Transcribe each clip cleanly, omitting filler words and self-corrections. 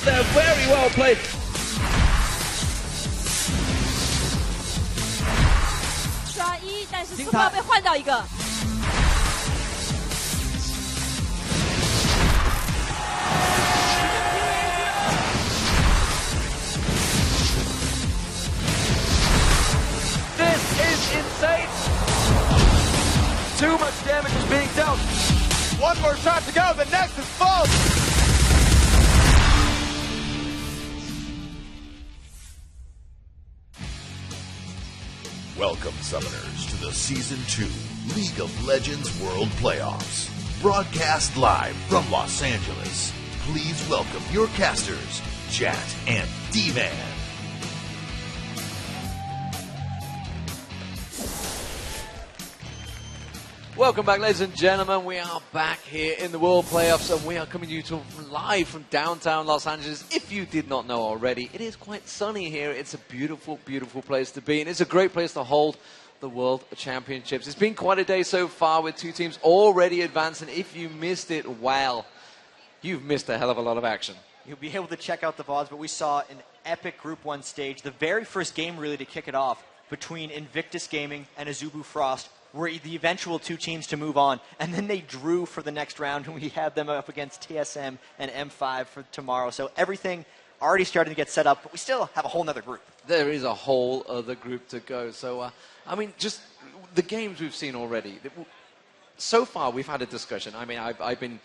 They're very well played.刷一，但是苏炮被换到一个。This is insane. Too much damage is being dealt. One more shot. about to go. The next is full. Welcome, Summoners, to the Season 2 League of Legends World Playoffs. Broadcast live from Los Angeles. Please welcome your casters, Jat and D-Man. Welcome back, ladies and gentlemen. We are back here in the World Playoffs, and we are coming to you live from downtown Los Angeles. If you did not know already, it is quite sunny here. It's a beautiful, beautiful place to be, and it's a great place to hold the World Championships. It's been quite a day so far with two teams already advanced, and if you missed it, well, you've missed a hell of a lot of action. You'll be able to check out the VODs, but we saw an epic Group 1 stage, the very first game really to kick it off between Invictus Gaming and Azubu Frost, were the eventual two teams to move on, and then they drew for the next round, and we had them up against TSM and M5 for tomorrow. So everything already starting to get set up, but we still have a whole other group. There is a whole other group to go. So, I mean, just the games we've seen already. So far, we've had a discussion. I mean, I've been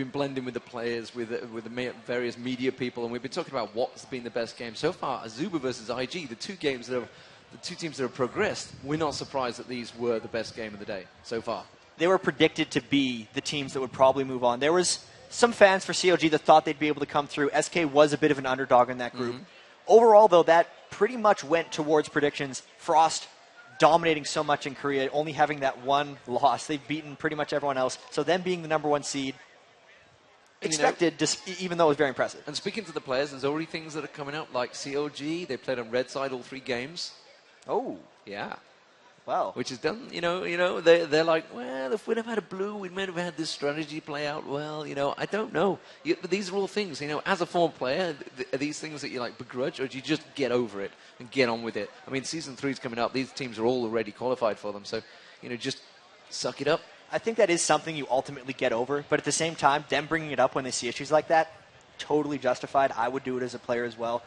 blending with the players, with the various media people, and we've been talking about what's been the best game so far. Azubu versus IG, the two teams that have progressed. We're not surprised that these were the best game of the day so far. They were predicted to be the teams that would probably move on. There was some fans for CLG that thought they'd be able to come through. SK was a bit of an underdog in that group. Overall, though, that pretty much went towards predictions. Frost dominating so much in Korea, only having that one loss. They've beaten pretty much everyone else. So them being the #1 seed, expected, even though it was very impressive. And speaking to the players, there's already things that are coming up, like CLG. They played on red side all 3 games. Oh. Yeah. Wow. Which is done, they're like, well, if we'd have had a blue, we might have had this strategy play out well, I don't know. But these are all things, as a former player, are these things that you like begrudge, or do you just get over it and get on with it? I mean, Season 3 is coming up. These teams are all already qualified for them, so, just suck it up. I think that is something you ultimately get over, but at the same time, them bringing it up when they see issues like that, totally justified. I would do it as a player as well.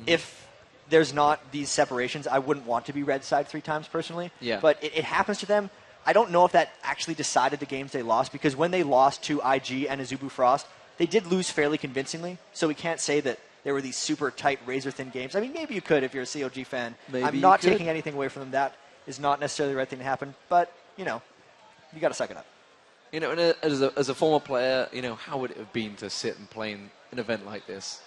If there's not these separations, I wouldn't want to be red side 3 times personally. Yeah. But it happens to them. I don't know if that actually decided the games they lost, because when they lost to IG and Azubu Frost, they did lose fairly convincingly. So we can't say that there were these super tight, razor-thin games. I mean, maybe you could if you're a CLG fan. Maybe I'm not taking anything away from them. That is not necessarily the right thing to happen. But, you got to suck it up. And as a former player, how would it have been to sit and play in an event like this?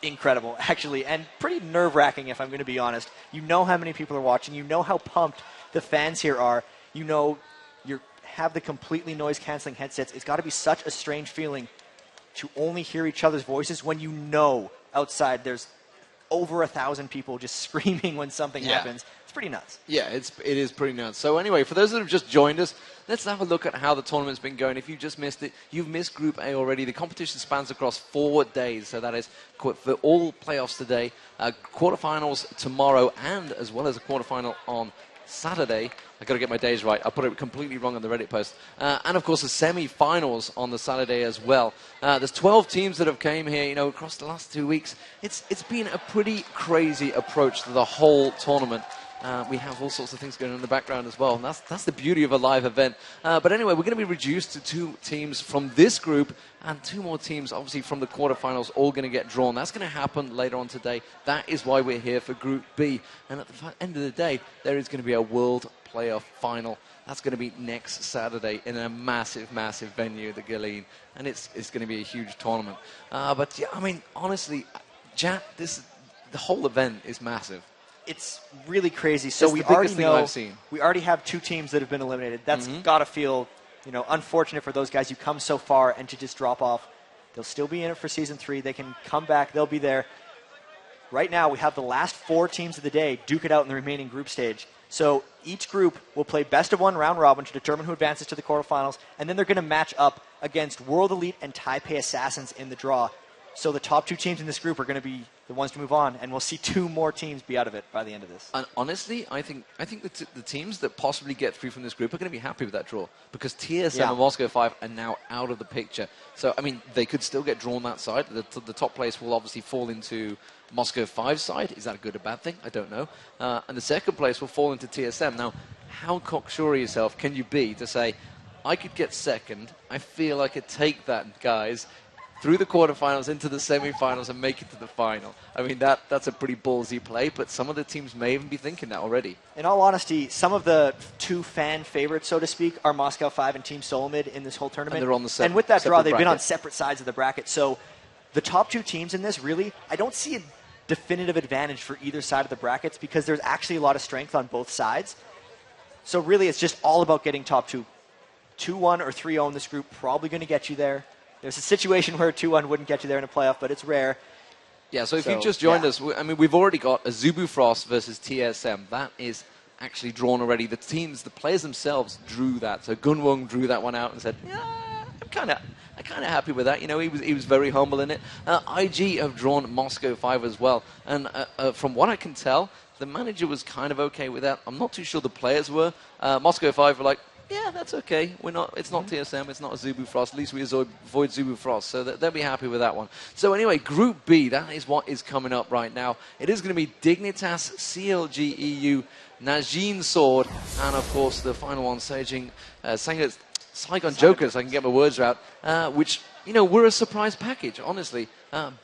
Incredible, actually, and pretty nerve-wracking, if I'm going to be honest. You know how many people are watching. You know how pumped the fans here are. You have the completely noise-canceling headsets. It's got to be such a strange feeling to only hear each other's voices when you know outside there's over 1,000 people just screaming when something happens. It's pretty nuts. Yeah, it is pretty nuts. So anyway, for those that have just joined us, let's have a look at how the tournament's been going. If you just missed it, you've missed Group A already. The competition spans across 4 days, so that is for all playoffs today, quarterfinals tomorrow, and as well as a quarterfinal on Saturday. I've got to get my days right. I put it completely wrong on the Reddit post. And, of course, the semi-finals on the Saturday as well. There's 12 teams that have came here, across the last 2 weeks. It's been a pretty crazy approach to the whole tournament. We have all sorts of things going on in the background as well, and that's the beauty of a live event. But anyway, we're going to be reduced to 2 teams from this group, and 2 more teams, obviously, from the quarterfinals, all going to get drawn. That's going to happen later on today. That is why we're here for Group B. And at the end of the day, there is going to be a World Playoff Final. That's going to be next Saturday in a massive, massive venue, the Galeen, and it's going to be a huge tournament. But, yeah, I mean, honestly, Jat, the whole event is massive. It's really crazy. So we already know we already have 2 teams that have been eliminated. That's got to feel, unfortunate for those guys. You come so far and to just drop off. They'll still be in it for Season 3. They can come back. They'll be there. Right now, we have the last 4 teams of the day duke it out in the remaining group stage. So each group will play best of 1 round robin to determine who advances to the quarterfinals, and then they're going to match up against World Elite and Taipei Assassins in the draw. So the top 2 teams in this group are going to be the ones to move on, and we'll see 2 more teams be out of it by the end of this. And honestly, I think the teams that possibly get through from this group are going to be happy with that draw, because TSM and Moscow 5 are now out of the picture. So, I mean, they could still get drawn that side. The top place will obviously fall into Moscow 5 side. Is that a good or bad thing? I don't know. And the second place will fall into TSM. Now, how cocksure of yourself can you be to say, I could get second. I feel I could take that, guys, through the quarterfinals into the semifinals and make it to the final. I mean, that's a pretty ballsy play, but some of the teams may even be thinking that already. In all honesty, some of the two fan favorites, so to speak, are Moscow 5 and Team Solomid in this whole tournament. And they're on the and with that draw, they've been on bracket. separate sides of the bracket. So the top two teams in this, really, I don't see a definitive advantage for either side of the brackets because there's actually a lot of strength on both sides. So really, it's just all about getting top two. 2-1 or 3-0 in this group, probably going to get you there. There's a situation where 2-1 wouldn't get you there in a playoff, but it's rare. Yeah, so if you've just joined us, I mean, we've already got a Zubu Frost versus TSM. That is actually drawn already. The players themselves drew that. So Gunwung drew that one out and said, yeah, I'm kind of happy with that. You know, he was very humble in it. IG have drawn Moscow 5 as well. And from what I can tell, the manager was kind of okay with that. I'm not too sure the players were. Moscow 5 were like, yeah, that's okay. It's not TSM. It's not a Zubu Frost. At least we avoid Zubu Frost. So they'll be happy with that one. So anyway, Group B, that is what is coming up right now. It is going to be Dignitas, CLG.EU, Najin Sword, and of course the final one, Saigon Jokers. I can get my words out. Which, you know, were a surprise package, honestly.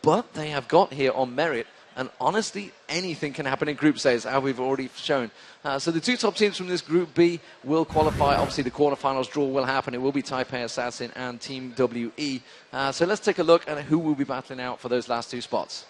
But they have got here on merit. And honestly, anything can happen in Group C, as we've already shown. So the two top teams from this Group B will qualify. Obviously, the quarterfinals draw will happen. It will be Taipei Assassin and Team WE. So let's take a look at who will be battling out for those last two spots.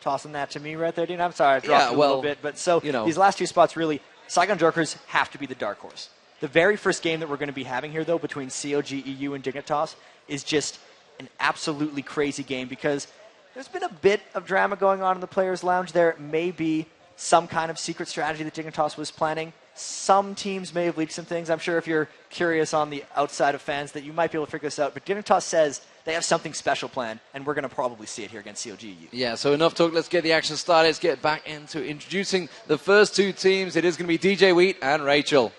Tossing that to me right there, Dean. I'm sorry, I dropped a little bit. But so you know, these last two spots, really, Saigon Jokers have to be the dark horse. The very first game that we're going to be having here, though, between CLG.EU and Dignitas is just an absolutely crazy game because there's been a bit of drama going on in the Players' Lounge. There may be some kind of secret strategy that Dignitas was planning. Some teams may have leaked some things. I'm sure if you're curious on the outside of fans that you might be able to figure this out. But Dignitas says they have something special planned, and we're going to probably see it here against CLG.EU. Yeah, so enough talk. Let's get the action started. Let's get back into introducing the first two teams. It is going to be DJ Wheat and Rachel.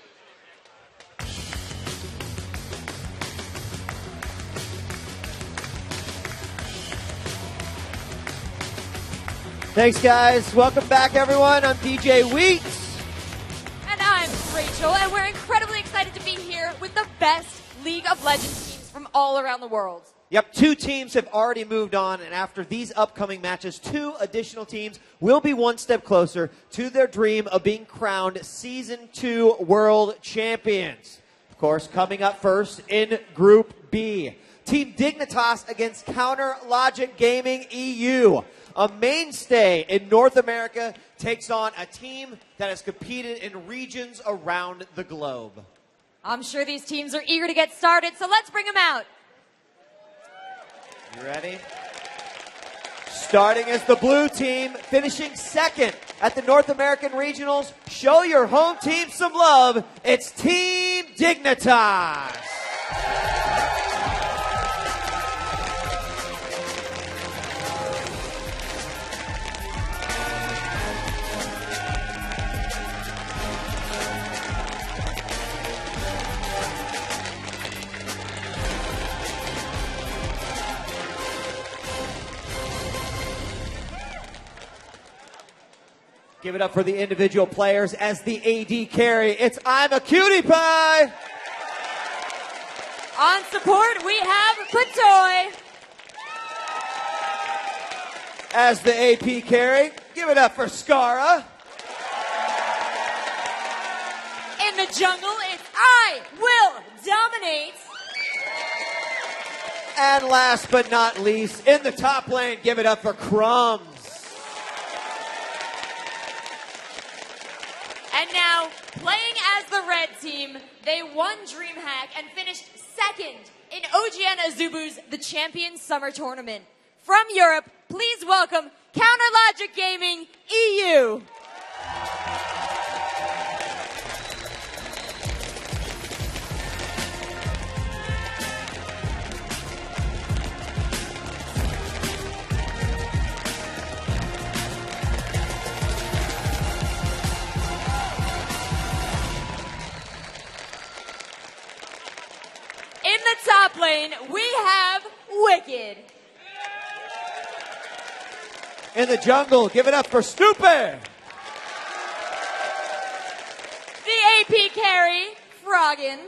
Thanks, guys. Welcome back, everyone. I'm DJ Wheat. And I'm Rachel, and we're incredibly excited to be here with the best League of Legends teams from all around the world. Yep, two teams have already moved on, and after these upcoming matches, two additional teams will be one step closer to their dream of being crowned Season 2 World Champions. Of course, coming up first in Group B, Team Dignitas against Counter Logic Gaming EU. A mainstay in North America takes on a team that has competed in regions around the globe. I'm sure these teams are eager to get started, so let's bring them out. You ready? Starting as the blue team, finishing second at the North American Regionals. Show your home team some love. It's Team Dignitas. Give it up for the individual players as the AD carry. It's I'm a Cutie Pie. On support, we have Patoy. As the AP carry, give it up for Skara. In the jungle, it's I Will Dominate. And last but not least, in the top lane, give it up for Crumbs. And now, playing as the red team, they won DreamHack and finished second in OGN Azubu's The Champions Summer Tournament. From Europe, please welcome Counter Logic Gaming EU. In the top lane, we have Wicked. In the jungle, give it up for Stupid. AP carry, Froggen.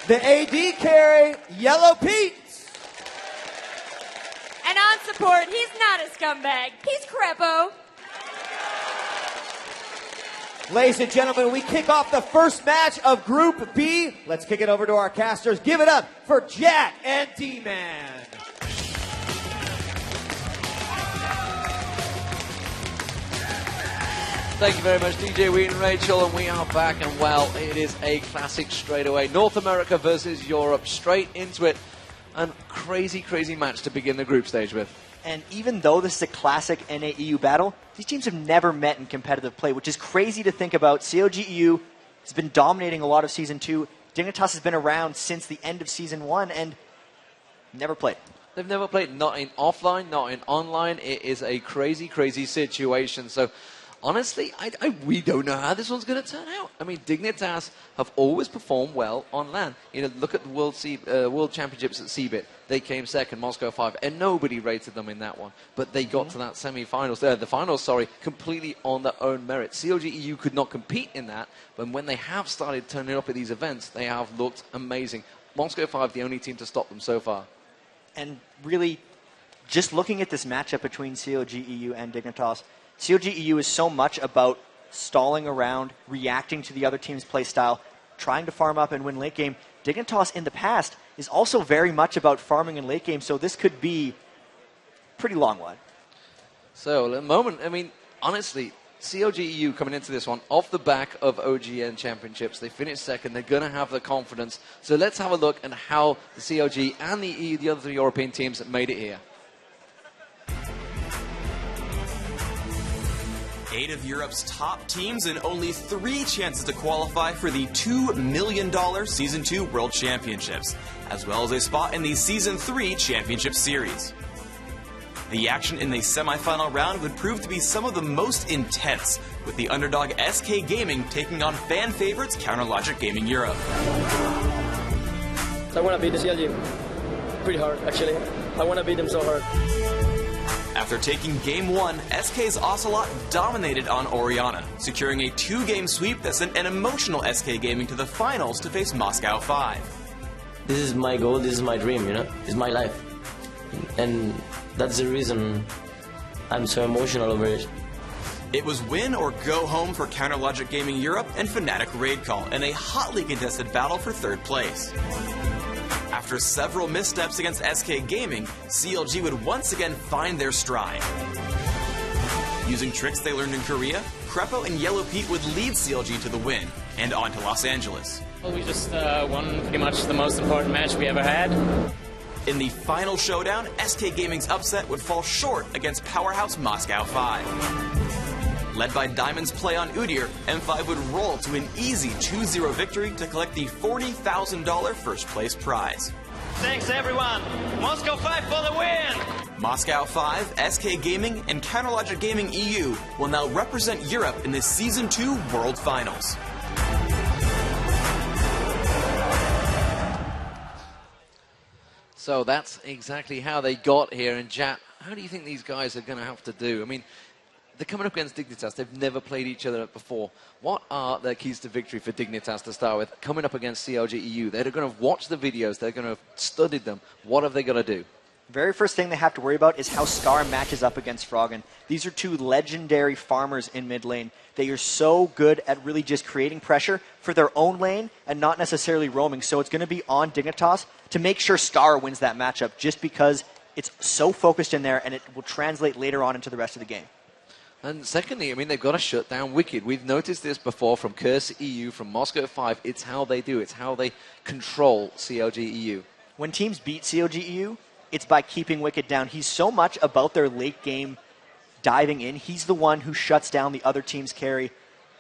The AD carry, Yellow Pete. And on support, he's not a scumbag. He's Crepo. Ladies and gentlemen, we kick off the first match of Group B. Let's kick it over to our casters. Give it up for Jack and D-Man. Thank you very much, DJ Wheat and Rachel, and we are back, and well, it is a classic straight away. North America versus Europe, straight into it, and crazy, crazy match to begin the group stage with. And even though this is a classic NA-EU battle, these teams have never met in competitive play, which is crazy to think about. CLG.EU has been dominating a lot of Season 2. Dignitas has been around since the end of Season 1 and never played. They've never played, not in offline, not in online. It is a crazy, crazy situation. So, honestly, we don't know how this one's going to turn out. I mean, Dignitas have always performed well on LAN. You know, look at the World Championships at CBIT. They came second, Moscow 5, and nobody rated them in that one. But they got to that semi-finals, the finals, completely on their own merit. CLG.EU could not compete in that, but when they have started turning up at these events, they have looked amazing. Moscow 5, the only team to stop them so far. And really, just looking at this matchup between CLG.EU and Dignitas, CLG.EU is so much about stalling around, reacting to the other team's play style, trying to farm up and win late game. Dignitas in the past is also very much about farming in late game, so this could be a pretty long one. So, at the moment, I mean, honestly, CLG.EU coming into this one off the back of OGN championships. They finished second. They're going to have the confidence. So let's have a look at how the CLG and the other European teams made it here. 8 of Europe's top teams and only 3 chances to qualify for the $2 million Season 2 World Championships, as well as a spot in the Season 3 Championship Series. The action in the semifinal round would prove to be some of the most intense, with the underdog SK Gaming taking on fan favorites Counterlogic Gaming Europe. I want to beat the CLG pretty hard, actually. I want to beat them so hard. After taking Game 1, SK's Ocelot dominated on Oriana, securing a 2-game sweep that sent an emotional SK Gaming to the finals to face Moscow 5. This is my goal, this is my dream, you know? It's my life. And that's the reason I'm so emotional over it. It was win or go home for Counterlogic Gaming Europe and Fnatic Raid Call in a hotly contested battle for 3rd place. After several missteps against SK Gaming, CLG would once again find their stride. Using tricks they learned in Korea, Crepo and Yellow Pete would lead CLG to the win, and on to Los Angeles. Well, we just won pretty much the most important match we ever had. In the final showdown, SK Gaming's upset would fall short against powerhouse Moscow 5. Led by Diamond's play on Udyr, M5 would roll to an easy 2-0 victory to collect the $40,000 first place prize. Thanks everyone! Moscow 5 for the win! Moscow 5, SK Gaming, and Counterlogic Gaming EU will now represent Europe in the Season 2 World Finals. So that's exactly how they got here. And Jat, how do you think these guys are going to have to do? I mean, they're coming up against Dignitas. They've never played each other before. What are their keys to victory for Dignitas to start with? Coming up against CLG.EU, they're going to watch the videos. They're going to have studied them. What have they got to do? Very first thing they have to worry about is how Scar matches up against Froggen. These are 2 legendary farmers in mid lane. They are so good at really just creating pressure for their own lane and not necessarily roaming. So it's going to be on Dignitas to make sure Scar wins that matchup just because it's so focused in there and it will translate later on into the rest of the game. And secondly, I mean, they've got to shut down Wicked. We've noticed this before from Curse EU, from Moscow 5. It's how they do. It's how they control CLG.EU. When teams beat CLG.EU, it's by keeping Wicked down. He's so much about their late game diving in. He's the one who shuts down the other team's carry.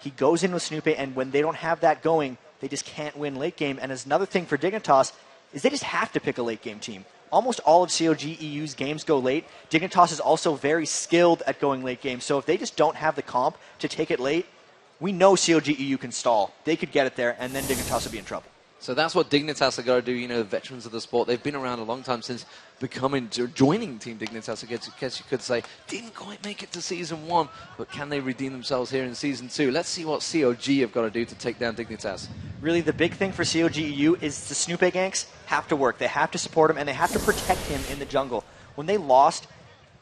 He goes in with Snoopy, and when they don't have that going, they just can't win late game. And as another thing for Dignitas is they just have to pick a late game team. Almost all of CLG.EU's games go late. Dignitas is also very skilled at going late game. So if they just don't have the comp to take it late, we know CLG.EU can stall. They could get it there, and then Dignitas would be in trouble. So that's what Dignitas are going to do. You know, veterans of the sport. They've been around a long time since joining Team Dignitas, I guess you could say. Didn't quite make it to Season 1, but can they redeem themselves here in Season 2? Let's see what CLG have got to do to take down Dignitas. Really, the big thing for CLG.EU is the Snoopy ganks have to work. They have to support him, and they have to protect him in the jungle. When they lost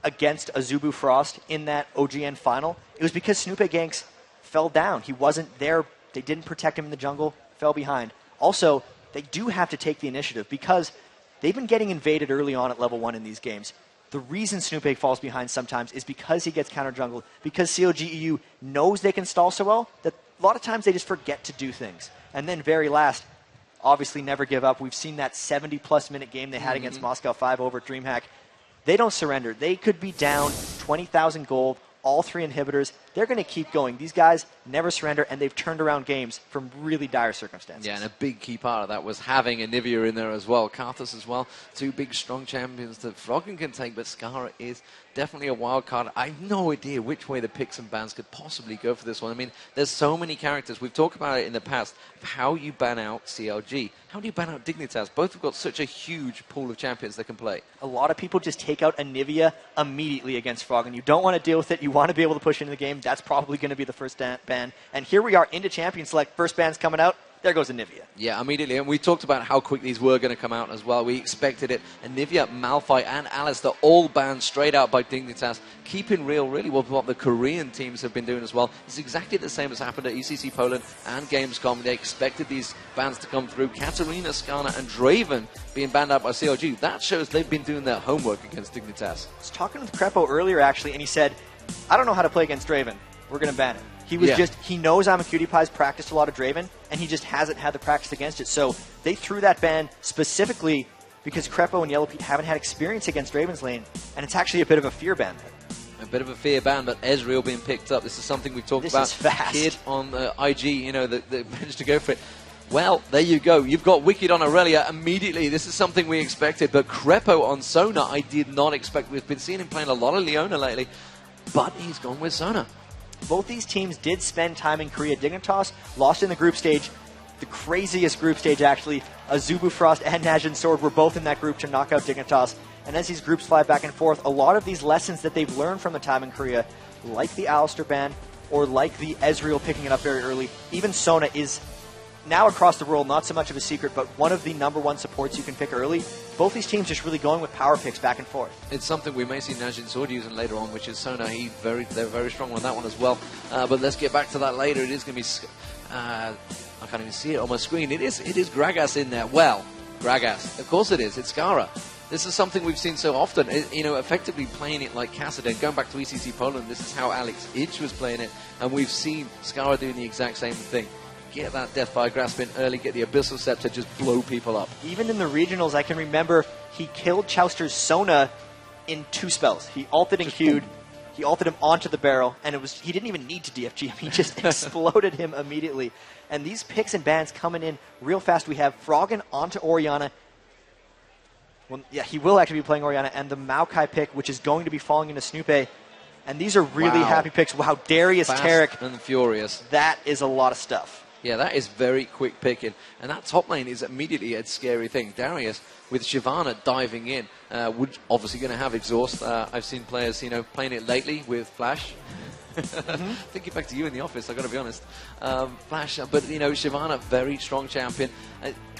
against Azubu Frost in that OGN final, it was because Snoopy ganks fell down. He wasn't there. They didn't protect him in the jungle, fell behind. Also, they do have to take the initiative because they've been getting invaded early on at level 1 in these games. The reason Snoopy falls behind sometimes is because he gets counter-jungled, because CLG.EU knows they can stall so well that a lot of times they just forget to do things. And then very last, obviously never give up. We've seen that 70-plus minute game they had against Moscow 5 over at DreamHack. They don't surrender. They could be down 20,000 gold, all 3 inhibitors. They're going to keep going. These guys never surrender, and they've turned around games from really dire circumstances. Yeah, and a big key part of that was having Anivia in there as well. Karthus as well. 2 big, strong champions that Froggen can take, but Skara is definitely a wild card. I have no idea which way the picks and bans could possibly go for this one. I mean, there's so many characters. We've talked about it in the past, of how you ban out CLG. How do you ban out Dignitas? Both have got such a huge pool of champions they can play. A lot of people just take out Anivia immediately against Froggen. You don't want to deal with it. You want to be able to push into the game. That's probably going to be the first ban. And here we are into Champion Select. First ban's coming out. There goes Anivia. Yeah, immediately. And we talked about how quick these were going to come out as well. We expected it. Anivia, Malphite, and Alistair all banned straight out by Dignitas. Keeping real, really, what the Korean teams have been doing as well. It's exactly the same as happened at ECC Poland and Gamescom. They expected these bans to come through. Katarina, Skana, and Draven being banned out by CLG. That shows they've been doing their homework against Dignitas. I was talking with Crepo earlier, actually, and he said, I don't know how to play against Draven. We're going to ban it. He knows I'm a Cutie Pie's practiced a lot of Draven, and he just hasn't had the practice against it. So they threw that ban specifically because Crepo and Yellow Pete haven't had experience against Draven's lane, and it's actually a bit of a fear ban. A bit of a fear ban, but Ezreal being picked up. This is something we've talked about. This is fast. Kid on IG, you know, that managed to go for it. Well, there you go. You've got Wicked on Aurelia immediately. This is something we expected, but Crepo on Sona, I did not expect. We've been seeing him playing a lot of Leona lately, but he's gone with Sona. Both these teams did spend time in Korea. Dignitas lost in the group stage, the craziest group stage actually. Azubu Frost and Najin Sword were both in that group to knock out Dignitas. And as these groups fly back and forth, a lot of these lessons that they've learned from the time in Korea, like the Alistair ban or like the Ezreal picking it up very early, even Sona is now across the world not so much of a secret, but one of the #1 supports you can pick early. Both these teams just really going with power picks back and forth. It's something we may see Najin Sword using later on, which is Sona. They're very strong on that one as well. But let's get back to that later. It is going to be... I can't even see it on my screen. It is Gragas in there. Well, Gragas. Of course it is. It's Skara. This is something we've seen so often. Effectively playing it like Kassadin. Going back to ECC Poland, this is how Alex Itch was playing it. And we've seen Skara doing the exact same thing. Get that Deathfire Grasp in early, get the Abyssal Scepter, just blow people up. Even in the regionals, I can remember he killed Chouster's Sona in 2 spells. He ulted and Q'd, he ulted him onto the barrel, and he didn't even need to DFG him. He just exploded him immediately. And these picks and bans coming in real fast. We have Froggen onto Orianna. Well, yeah, he will actually be playing Orianna, and the Maokai pick, which is going to be falling into Snoopy. And these are really happy picks. Wow, Darius Tarek. And furious. That is a lot of stuff. Yeah, that is very quick picking. And that top lane is immediately a scary thing. Darius, with Shyvana diving in, would obviously going to have exhaust. I've seen players, playing it lately with Flash. Thinking back to you in the office, I've got to be honest. Flash, but, Shyvana, very strong champion.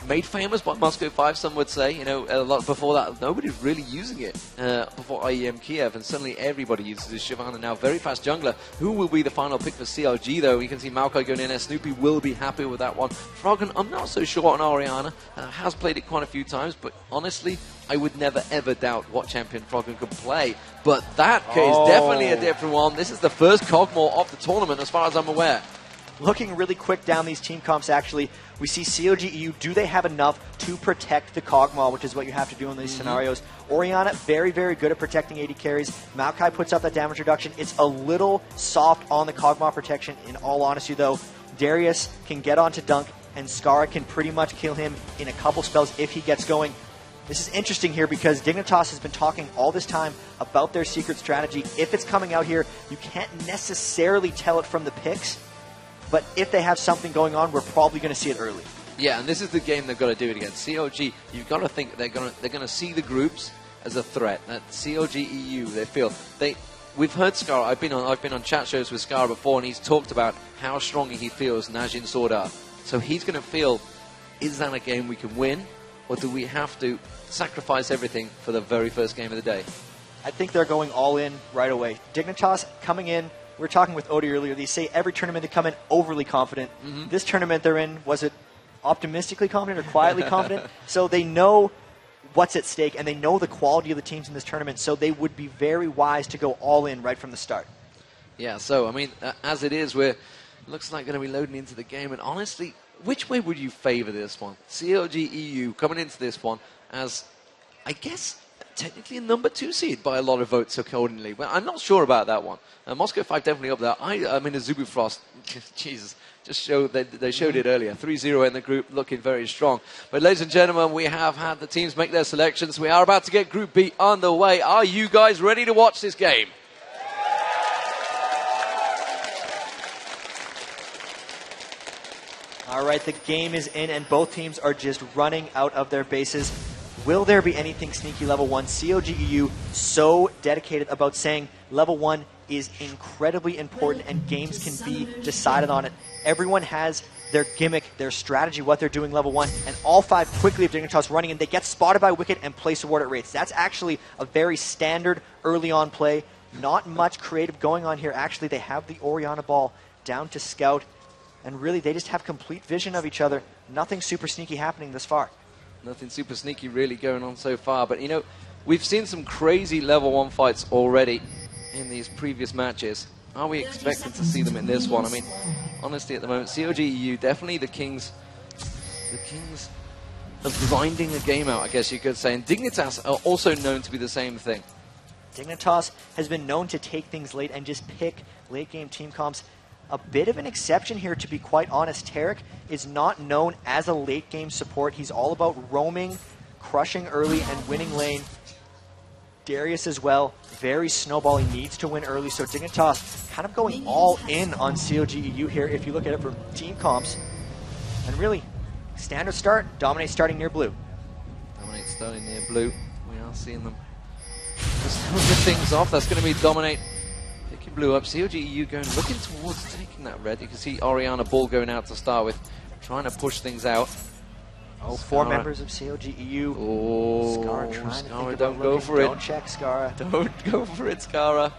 Made famous by Moscow 5, some would say. A lot before that, nobody was really using it before IEM Kiev, and suddenly everybody uses this. Shyvana now, very fast jungler. Who will be the final pick for CLG, though? You can see Maokai going in there. Snoopy will be happy with that one. Froggen, I'm not so sure on Orianna. Has played it quite a few times, but honestly, I would never, ever doubt what champion Froggen could play. But that is definitely a different one. This is the first Cogmore of the tournament, as far as I'm aware. Looking really quick down these team comps, actually, we see CLG.EU, do they have enough to protect the Cogmaw, which is what you have to do in these scenarios. Orianna, very, very good at protecting AD carries. Maokai puts up that damage reduction. It's a little soft on the Cogmaw protection, in all honesty, though. Darius can get onto Dunk, and Skara can pretty much kill him in a couple spells if he gets going. This is interesting here because Dignitas has been talking all this time about their secret strategy. If it's coming out here, you can't necessarily tell it from the picks. But if they have something going on, we're probably going to see it early. Yeah, and this is the game they've got to do it against. CLG, you've got to think they're going to see the groups as a threat. That CLG.EU, they feel we've heard Skara. I've been on chat shows with Skara before, and he's talked about how strongly he feels Najin Sword are. So he's going to feel, is that a game we can win, or do we have to sacrifice everything for the very first game of the day? I think they're going all in right away. Dignitas coming in. We were talking with Odie earlier. They say every tournament they come in overly confident. This tournament they're in, was it optimistically confident or quietly confident? So they know what's at stake, and they know the quality of the teams in this tournament, so they would be very wise to go all in right from the start. Yeah, so, I mean, as it is, it looks like going to be loading into the game, and honestly, which way would you favor this one? CLG.EU coming into this one as, I guess, technically a number 2 seed by a lot of votes accordingly. But I'm not sure about that one. Moscow 5 definitely up there. I mean, Azubu Frost, Jesus, just showed they showed it earlier. 3-0 in the group, looking very strong. But ladies and gentlemen, we have had the teams make their selections. We are about to get Group B underway. Are you guys ready to watch this game? All right, the game is in, and both teams are just running out of their bases. Will there be anything sneaky level 1? CLG.EU so dedicated about saying level 1 is incredibly important and games can be decided on it. Everyone has their gimmick, their strategy, what they're doing level 1, and all 5 quickly of Dignitas running, and they get spotted by Wicked and place a ward at rates. That's actually a very standard early on play. Not much creative going on here. Actually, they have the Orianna ball down to Scout, and really they just have complete vision of each other. Nothing super sneaky happening this far. Nothing super sneaky really going on so far, but you know, we've seen some crazy level 1 fights already in these previous matches. Are we expecting to see them in this one? I mean, honestly, at the moment, CLG.EU definitely the kings of grinding a game out, I guess you could say. And Dignitas are also known to be the same thing. Dignitas has been known to take things late and just pick late game team comps. A bit of an exception here, to be quite honest. Tarek is not known as a late game support. He's all about roaming, crushing early, and winning lane. Darius as well, very snowball. He needs to win early, so Dignitas kind of going all in on CLG.EU here if you look at it from team comps. And really, standard start, Dominate starting near blue. Dominate starting near blue. We are seeing them just get things off. That's going to be Dominate picking blue up. CLG.EU going, looking towards taking that red. You can see Orianna ball going out to start with, trying to push things out. Oh, 4 members of CLG.EU. Oh, Skara trying to think don't about go looking. for it. Don't check, Skara. Don't go for it, Skara.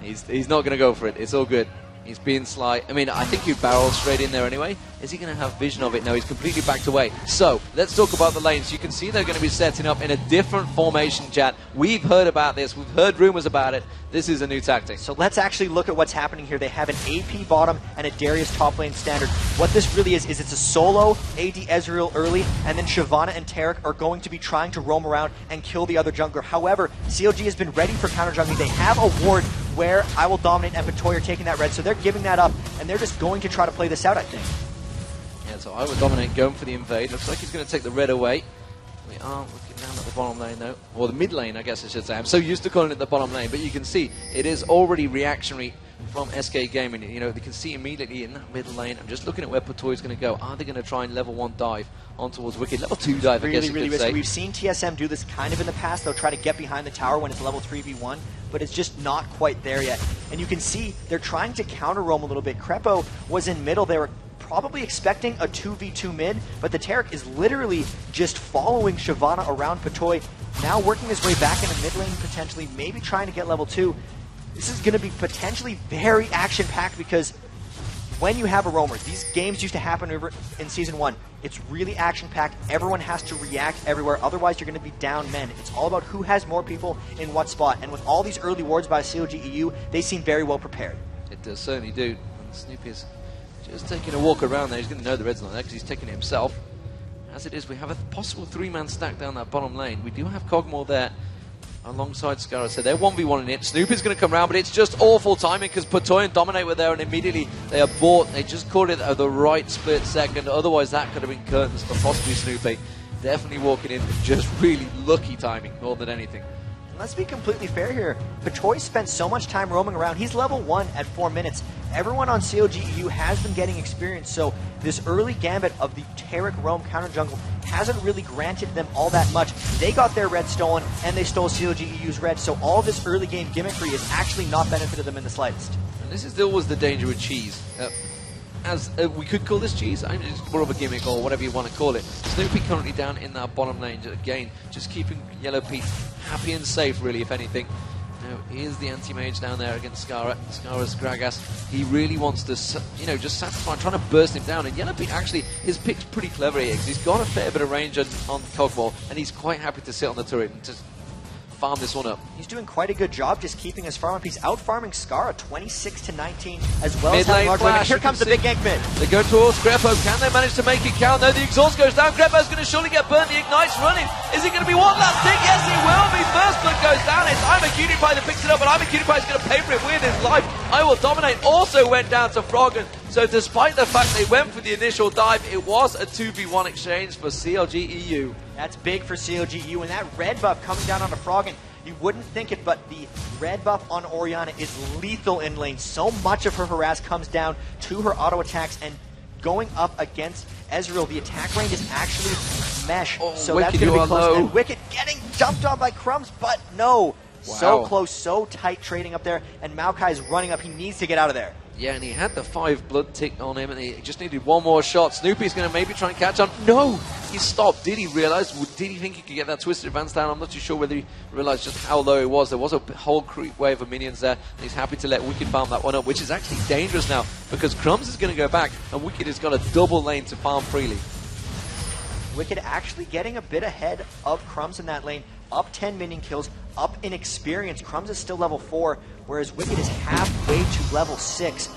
He's not going to go for it. It's all good. He's being sly. I mean, I think he'd barrel straight in there anyway. Is he going to have vision of it? No, he's completely backed away. So, let's talk about the lanes. You can see they're going to be setting up in a different formation, chat. We've heard about this. We've heard rumors about it. This is a new tactic. So let's actually look at what's happening here. They have an AP bottom and a Darius top lane standard. What this really is it's a solo AD Ezreal early, and then Shyvana and Tarek are going to be trying to roam around and kill the other jungler. However, CLG has been ready for counter jungling. They have a ward where I Will Dominate and Patoy are taking that red, so they're giving that up, and they're just going to try to play this out, I think. Yeah, so I Will Dominate going for the invade. Looks like he's going to take the red away. We are looking down at the bottom lane, though. Or the mid lane, I guess I should say. I'm so used to calling it the bottom lane, but you can see it is already reactionary from SK Gaming. You know, they can see immediately in that middle lane. I'm just looking at where Patoy's going to go. Are they going to try and level 1 dive on towards Wicked? Level 2 dive, I guess you could say. We've seen TSM do this kind of in the past. They'll try to get behind the tower when it's level 3v1, but it's just not quite there yet. And you can see they're trying to counter roam a little bit. Crepo was in middle. They were probably expecting a 2v2 mid, but the Tarek is literally just following Shyvana around Patoy, now working his way back into mid lane potentially, maybe trying to get level 2. This is going to be potentially very action-packed because when you have a roamer, these games used to happen over in Season 1. It's really action-packed. Everyone has to react everywhere. Otherwise, you're going to be down men. It's all about who has more people in what spot. And with all these early wards by CLG.EU, they seem very well prepared. It does, certainly do. And Snoopy is just taking a walk around there. He's going to know the red's not there because he's taking it himself. As it is, we have a possible 3-man stack down that bottom lane. We do have Cogmore there alongside Skara. So they're 1v1 in it. Snoopy's going to come around, but it's just awful timing because Patoy and Dominate were there, and immediately they are bought. They just caught it at the right split second. Otherwise, that could have been curtains for possibly Snoopy. Definitely walking in, just really lucky timing more than anything. let's be completely fair here. Patoy spent so much time roaming around. He's level 1 at 4 minutes. Everyone on CLG.EU has been getting experience, so this early gambit of the Taric roam counter jungle hasn't really granted them all that much. They got their red stolen, and they stole CLG.EU's red, so all this early game gimmickry has actually not benefited them in the slightest. And this is still was the danger with cheese. As we could call this cheese, I mean, it's more of a gimmick or whatever you want to call it. Snoopy currently down in that bottom lane, again, just keeping Yellow Pete happy and safe, really, if anything. Now, here's the anti-mage down there against Skara. Skara's Gragas. He really wants to, you know, just satisfy, trying to burst him down. And Yellow Pete, actually, his pick's pretty clever here, because he's got a fair bit of range on Cogmore, and he's quite happy to sit on the turret and just farm this one up. He's doing quite a good job just keeping his farm up. He's out-farming Skara 26-19, as well as having large wave. Here comes the big gank mid. They go towards Greppo. Can they manage to make it count? No, the exhaust goes down. Greppo's going to surely get burned. The Ignite's running. Is it going to be one last tick? Yes, he will be. First blood goes down. It's I'm a Cutie Pie that picks it up, but I'm a Cutie Pie is going to pay for it with his life. I Will Dominate also went down to Froggen. So despite the fact they went for the initial dive, it was a 2v1 exchange for CLG.EU. That's big for CLG.EU, and that red buff coming down onto Froggen. You wouldn't think it, but the red buff on Orianna is lethal in lane. So much of her harass comes down to her auto attacks, and going up against Ezreal, the attack range is actually mesh. So that's going to be close. And Wicked getting jumped on by Crumbs, but no. Wow. So close, so tight trading up there, and Maokai is running up. He needs to get out of there. Yeah, and he had the 5 blood tick on him, and he just needed one more shot. Snoopy's going to maybe try and catch on. No! He stopped. Did he realize? Did he think he could get that twisted advance down? I'm not too sure whether he realized just how low it was. There was a whole creep wave of minions there, and he's happy to let Wicked farm that one up, which is actually dangerous now, because Crumbs is going to go back, and Wicked has got a double lane to farm freely. Wicked actually getting a bit ahead of Crumbs in that lane. Up 10 minion kills, up in experience. Crumbs is still level 4, whereas Wicked is halfway to level 6.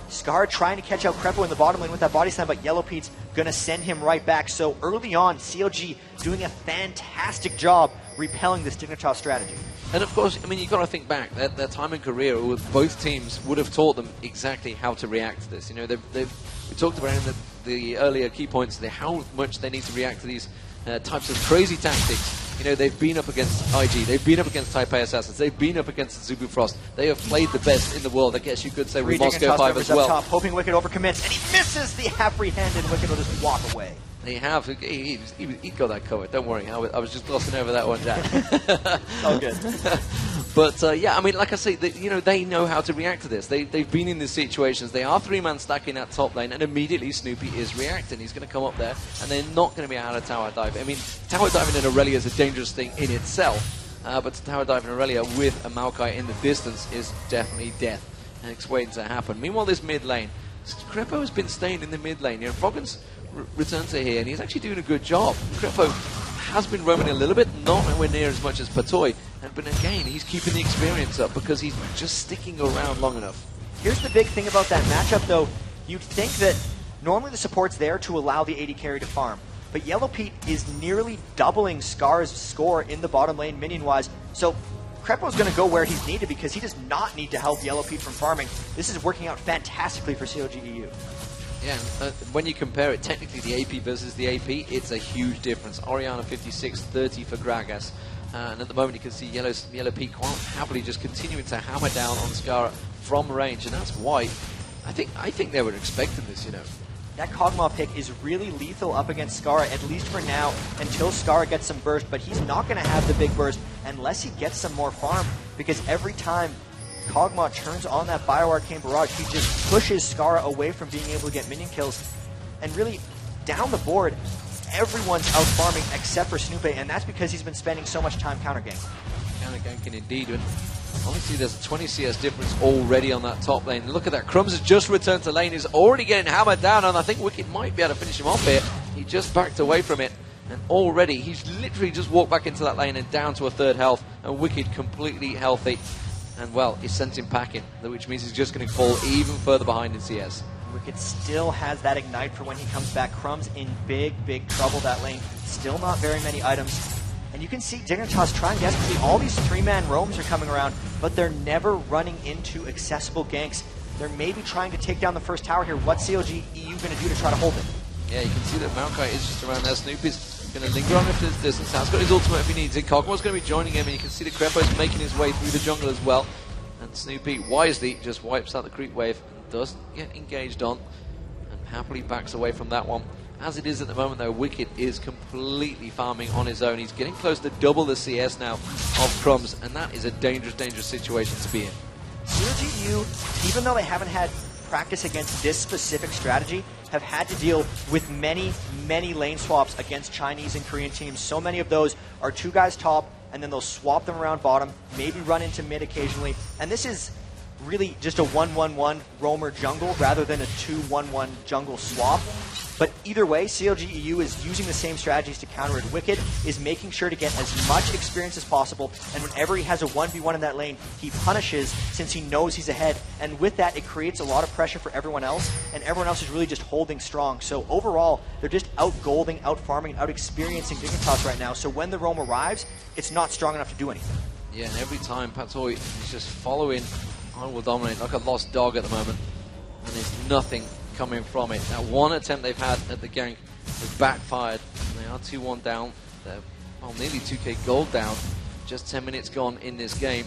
Scar trying to catch out Crepo in the bottom lane with that body slam, but Yellow Pete's going to send him right back. So early on, CLG doing a fantastic job repelling this Dignitas strategy. And of course, I mean, you've got to think back. Their time in career, both teams would have taught them exactly how to react to this. You know, we talked about in the earlier key points, how much they need to react to these types of crazy tactics. You know, they've been up against IG, they've been up against Taipei Assassins, they've been up against Zubu Frost. They have played the best in the world. I guess you could say with Moscow 5 as well. Top, hoping Wicked overcommits, and he misses the half-free-hand, and Wicked will just walk away. They have. He got that covered. Don't worry. I was just glossing over that one, Jack. Oh, good. But yeah, I mean, like I say, they know how to react to this. They've been in these situations. They are 3-man stacking that top lane, and immediately Snoopy is reacting. He's going to come up there, and they're not going to be able to tower dive. I mean, tower diving in Aurelia is a dangerous thing in itself, but to tower dive in Aurelia with a Maokai in the distance is definitely death, and it's waiting to happen. Meanwhile, this mid lane, Crepo has been staying in the mid lane. You know, Froggen's returned to here, and he's actually doing a good job. Crepo has been roaming a little bit, not nowhere near as much as Patoy, but again, he's keeping the experience up because he's just sticking around long enough. Here's the big thing about that matchup, though. You'd think that normally the support's there to allow the AD carry to farm, but Yellow Pete is nearly doubling Scar's score in the bottom lane minion-wise, so Crepo's going to go where he's needed because he does not need to help Yellow Pete from farming. This is working out fantastically for CLG.EU. Yeah, when you compare it, technically the AP versus the AP, it's a huge difference. Orianna 56, 30 for Gragas. And at the moment you can see Yellow Pete quite happily just continuing to hammer down on Scar from range, and that's why I think they were expecting this, you know. That Kog'Maw pick is really lethal up against Skara, at least for now, until Skara gets some burst, but he's not going to have the big burst unless he gets some more farm, because every time Kog'Maw turns on that Bioarcane Barrage, he just pushes Skara away from being able to get minion kills. And really, down the board, everyone's out farming except for Snoopy, and that's because he's been spending so much time counter-ganking. Counter-ganking indeed, and obviously there's a 20 CS difference already on that top lane. Look at that, Crumbs has just returned to lane, he's already getting hammered down, and I think Wicked might be able to finish him off here. He just backed away from it, and already he's literally just walked back into that lane and down to a 3rd health, and Wicked completely healthy. And well, he sent him packing, which means he's just going to fall even further behind in CS. Wicked still has that ignite for when he comes back. Crumbs in big, big trouble that lane. Still not very many items. And you can see Dignitas trying desperately. All these 3-man roams are coming around, but they're never running into accessible ganks. They're maybe trying to take down the first tower here. What's CLG.EU going to do to try to hold it? Yeah, you can see that Maokai is just around there. Snoopy's Going to linger on if there's distance. Has got his ultimate if he needs it. Cogmore's going to be joining him, and you can see the Crepo's making his way through the jungle as well. And Snoopy wisely just wipes out the creep wave and doesn't get engaged on, and happily backs away from that one. As it is at the moment, though, Wicked is completely farming on his own. He's getting close to double the CS now of Crumbs, and that is a dangerous, dangerous situation to be in. CLG.EU, even though they haven't had practice against this specific strategy, have had to deal with many, many lane swaps against Chinese and Korean teams. So many of those are 2 guys top, and then they'll swap them around bottom, maybe run into mid occasionally. And this is really just a 1-1-1 roamer jungle rather than a 2-1-1 jungle swap. But either way, CLG.EU is using the same strategies to counter it. Wicked is making sure to get as much experience as possible, and whenever he has a 1v1 in that lane, he punishes since he knows he's ahead. And with that, it creates a lot of pressure for everyone else, and everyone else is really just holding strong. So overall, they're just out-golding, out-farming, out-experiencing Dignitas right now. So when the roam arrives, it's not strong enough to do anything. Yeah, and every time Patoy is just following, I will dominate like a lost dog at the moment, and there's nothing coming from it. That one attempt they've had at the gank has backfired. They are 2-1 down. They're nearly 2k gold down. Just 10 minutes gone in this game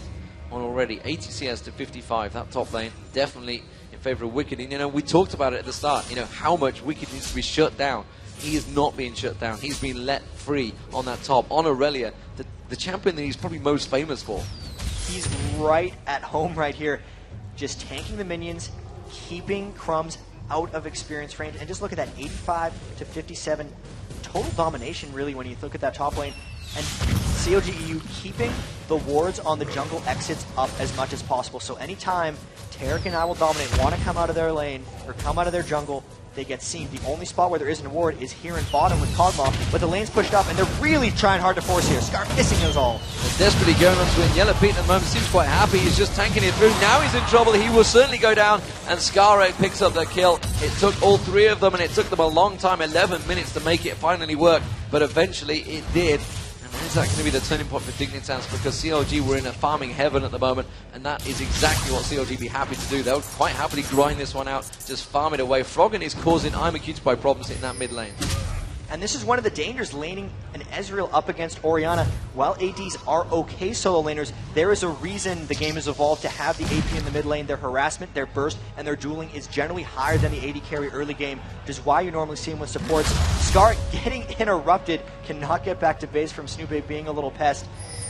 on already 80 CS to 55. That top lane definitely in favor of Wicked. And, you know, we talked about it at the start, you know, how much Wicked needs to be shut down. He is not being shut down. He's been let free on that top, on Aurelia, the champion that he's probably most famous for. He's right at home right here, just tanking the minions, keeping Crumbs out of experience range, and just look at that 85 to 57 total domination really when you look at that top lane. And CLG.EU keeping the wards on the jungle exits up as much as possible. So anytime Tarek and I will dominate want to come out of their lane or come out of their jungle, they get seen. The only spot where there isn't a ward is here in bottom with Cogma, but the lane's pushed up and they're really trying hard to force here. Scar missing us all. They're desperately going on to win. Yellow Pete at the moment seems quite happy. He's just tanking it through. Now he's in trouble. He will certainly go down, and Scar picks up the kill. It took all 3 of them, and it took them a long time, 11 minutes to make it finally work, but eventually it did. Is that going to be the turning point for Dignitas? Because CLG were in a farming heaven at the moment, and that is exactly what CLG be happy to do. They'll quite happily grind this one out, just farm it away. Froggen is causing IMAQ problems in that mid lane. And this is one of the dangers, laning an Ezreal up against Orianna. While ADs are okay solo laners, there is a reason the game has evolved to have the AP in the mid lane. Their harassment, their burst, and their dueling is generally higher than the AD carry early game, which is why you normally see him with supports. Scar getting interrupted, cannot get back to base from Snoopy being a little pest.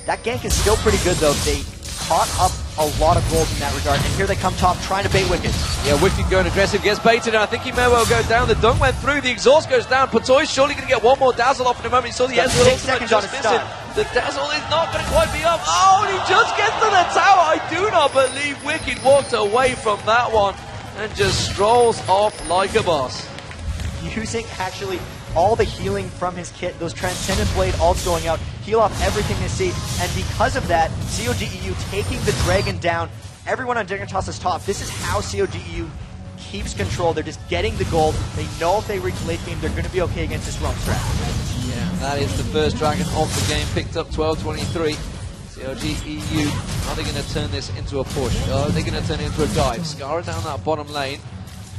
That gank is still pretty good though. They caught up a lot of gold in that regard, and here they come top trying to bait Wicked. Yeah, Wicked going aggressive, gets baited, and I think he may well go down. The dunk went through, the exhaust goes down. Patoy's surely going to get one more dazzle off in a moment. He saw the Ezreal ultimate just missing. The dazzle is not going to quite be up. Oh, and he just gets to the tower. I do not believe Wicked walked away from that one and just strolls off like a boss. Using actually all the healing from his kit, those Transcendent Blade ults going out, heal off everything they see, and because of that, CLG.EU taking the dragon down, everyone on Dignitas' top. This is how CLG.EU keeps control. They're just getting the gold. They know if they reach late game, they're going to be okay against this roam strat. Yeah, that is the first dragon of the game, picked up 12-23. CLG.EU, are they going to turn this into a push? Are they going to turn it into a dive? Scar down that bottom lane.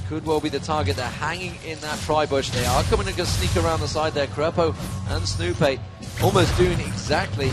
Could well be the target. They're hanging in that tri-bush. They are coming to sneak around the side there. Crepo and Snoopy almost doing exactly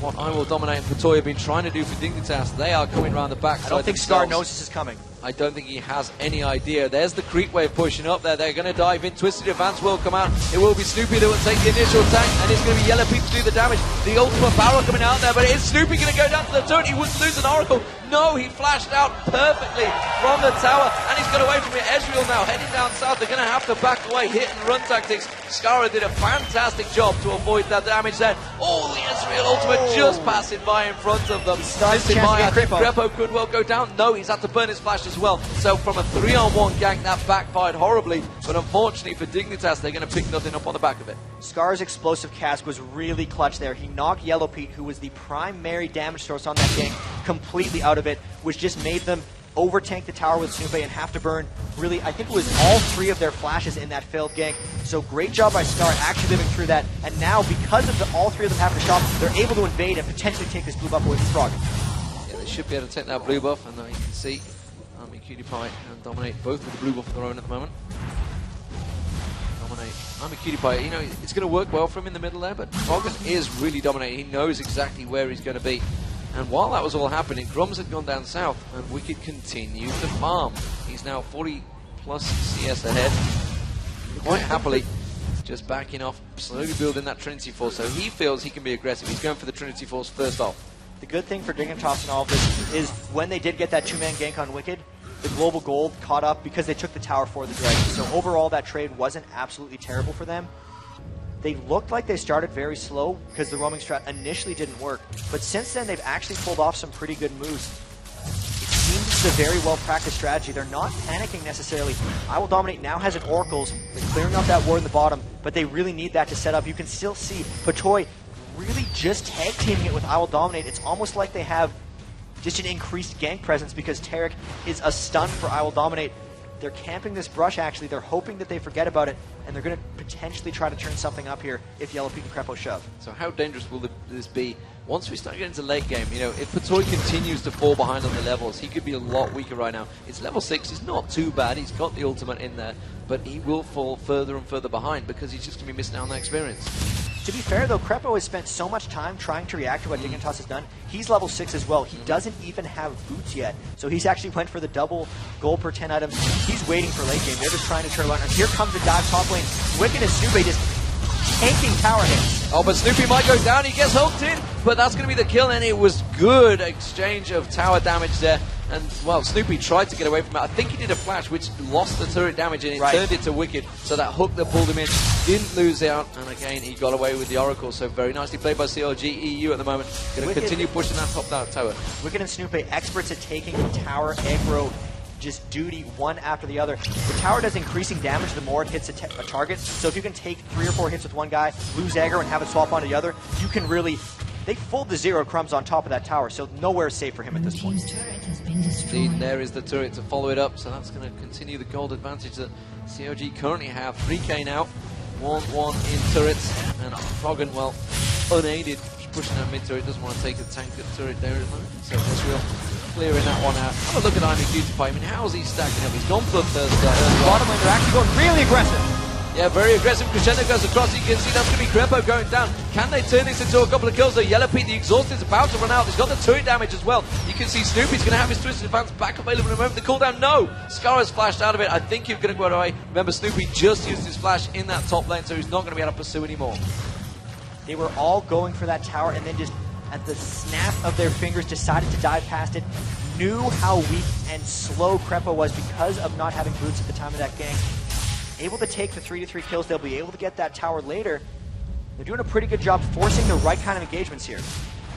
what I Will Dominate and Patoy have been trying to do for Dignitas. They are coming around the back. I don't think Scar knows this is coming. I don't think he has any idea. There's the creep wave pushing up there. They're going to dive in. Twisted Advance will come out. It will be Snoopy that will take the initial attack, and it's going to be Yellow Pete to do the damage. The ultimate barrel coming out there, but is Snoopy going to go down to the turret? He wouldn't lose an Oracle. No, he flashed out perfectly from the tower, and he's got away from it. Ezreal now heading down south. They're going to have to back away. Hit and run tactics. Skara did a fantastic job to avoid that damage there. Oh, the Ezreal ultimate just passing by in front of them. Missing by, I think Crepo could well go down. No, he's had to burn his flash as well. So from a 3-on-1 gank, that backfired horribly, but unfortunately for Dignitas, they're going to pick nothing up on the back of it. Scar's explosive cast was really clutch there. He knocked Yellow Pete, who was the primary damage source on that gank, completely out of it, which just made them over-tank the tower with Snoopy and have to burn, really, I think it was all 3 of their flashes in that failed gank. So great job by Scar actually living through that, and now, because of all 3 of them having to shop, they're able to invade and potentially take this blue buff away from Frog. Yeah, they should be able to take that blue buff, and you can see Cutie Pie and Dominate both with the blue buff of their own at the moment. Dominate I'm a cutie pie. You know, it's going to work well for him in the middle there, but Froggen is really dominating. He knows exactly where he's going to be. And while that was all happening, Grums had gone down south, and Wicked continued to farm. He's now 40 plus CS ahead, quite happily, just backing off, slowly building that Trinity Force. So he feels he can be aggressive. He's going for the Trinity Force first off. The good thing for Dignitas in all of this is when they did get that 2-man gank on Wicked, the global gold caught up because they took the tower for the Dragon. So overall, that trade wasn't absolutely terrible for them. They looked like they started very slow because the roaming strat initially didn't work. But since then, they've actually pulled off some pretty good moves. It seems it's a very well-practiced strategy. They're not panicking necessarily. I Will Dominate now has an Oracles. They're clearing out that ward in the bottom, but they really need that to set up. You can still see Patoy really just tag teaming it with I Will Dominate. It's almost like they have just an increased gank presence because Tarek is a stun for I Will Dominate. They're camping this brush, actually. They're hoping that they forget about it, and they're going to potentially try to turn something up here if Yellow Peak and Crepo shove. So how dangerous will this be once we start getting into late game? You know, if Patoy continues to fall behind on the levels, he could be a lot weaker right now. It's level 6. He's not too bad. He's got the ultimate in there, but he will fall further and further behind because he's just going to be missing out on that experience. To be fair, though, Crepo has spent so much time trying to react to what Dignitas has done. He's level 6 as well. He doesn't even have boots yet. So he's actually went for the double gold per 10 items. He's waiting for late game. They're just trying to turn around. And here comes the dive top lane. Wicked and Snoopy just tanking tower hits. Oh, but Snoopy might go down. He gets hooked in, but that's going to be the kill. And it was good exchange of tower damage there. And, well, Snoopy tried to get away from it. I think he did a flash, which lost the turret damage, and it turned it to Wicked. So that hook that pulled him in didn't lose out. And, again, he got away with the Oracle. So very nicely played by CLG.EU at the moment. Going to continue pushing that top down tower. Wicked and Snoopy, experts at taking tower aggro, just duty one after the other. The tower does increasing damage the more it hits a target. So if you can take 3 or 4 hits with one guy, lose aggro, and have it swap onto the other, you can really... They fold the 0 crumbs on top of that tower, so nowhere is safe for him at this point. Indeed, there is the turret to follow it up, so that's going to continue the gold advantage that CLG currently have. 3k now, 1-1 in turrets, and Froggen, well, unaided, pushing that mid turret, doesn't want to take the tank turret there at the moment, so Israel clearing that one out. Have a look at I'm a cutie pie. I mean, how's he stacking up? He's gone bloodthirst there. Bottom lane, they're actually going really aggressive. Yeah, very aggressive. Crescendo goes across. You can see that's going to be Crepo going down. Can they turn this into a couple of kills? So Yellow Pete, the exhaust is about to run out. He's got the turret damage as well. You can see Snoopy's going to have his Twisted Advance back available in a moment. The cooldown, no! Scarra's flashed out of it. I think he's going to go away. Remember, Snoopy just used his flash in that top lane, so he's not going to be able to pursue anymore. They were all going for that tower, and then just at the snap of their fingers decided to dive past it. Knew how weak and slow Crepo was because of not having boots at the time of that gank. Able to take the 3-3 kills. They'll be able to get that tower later. They're doing a pretty good job forcing the right kind of engagements here.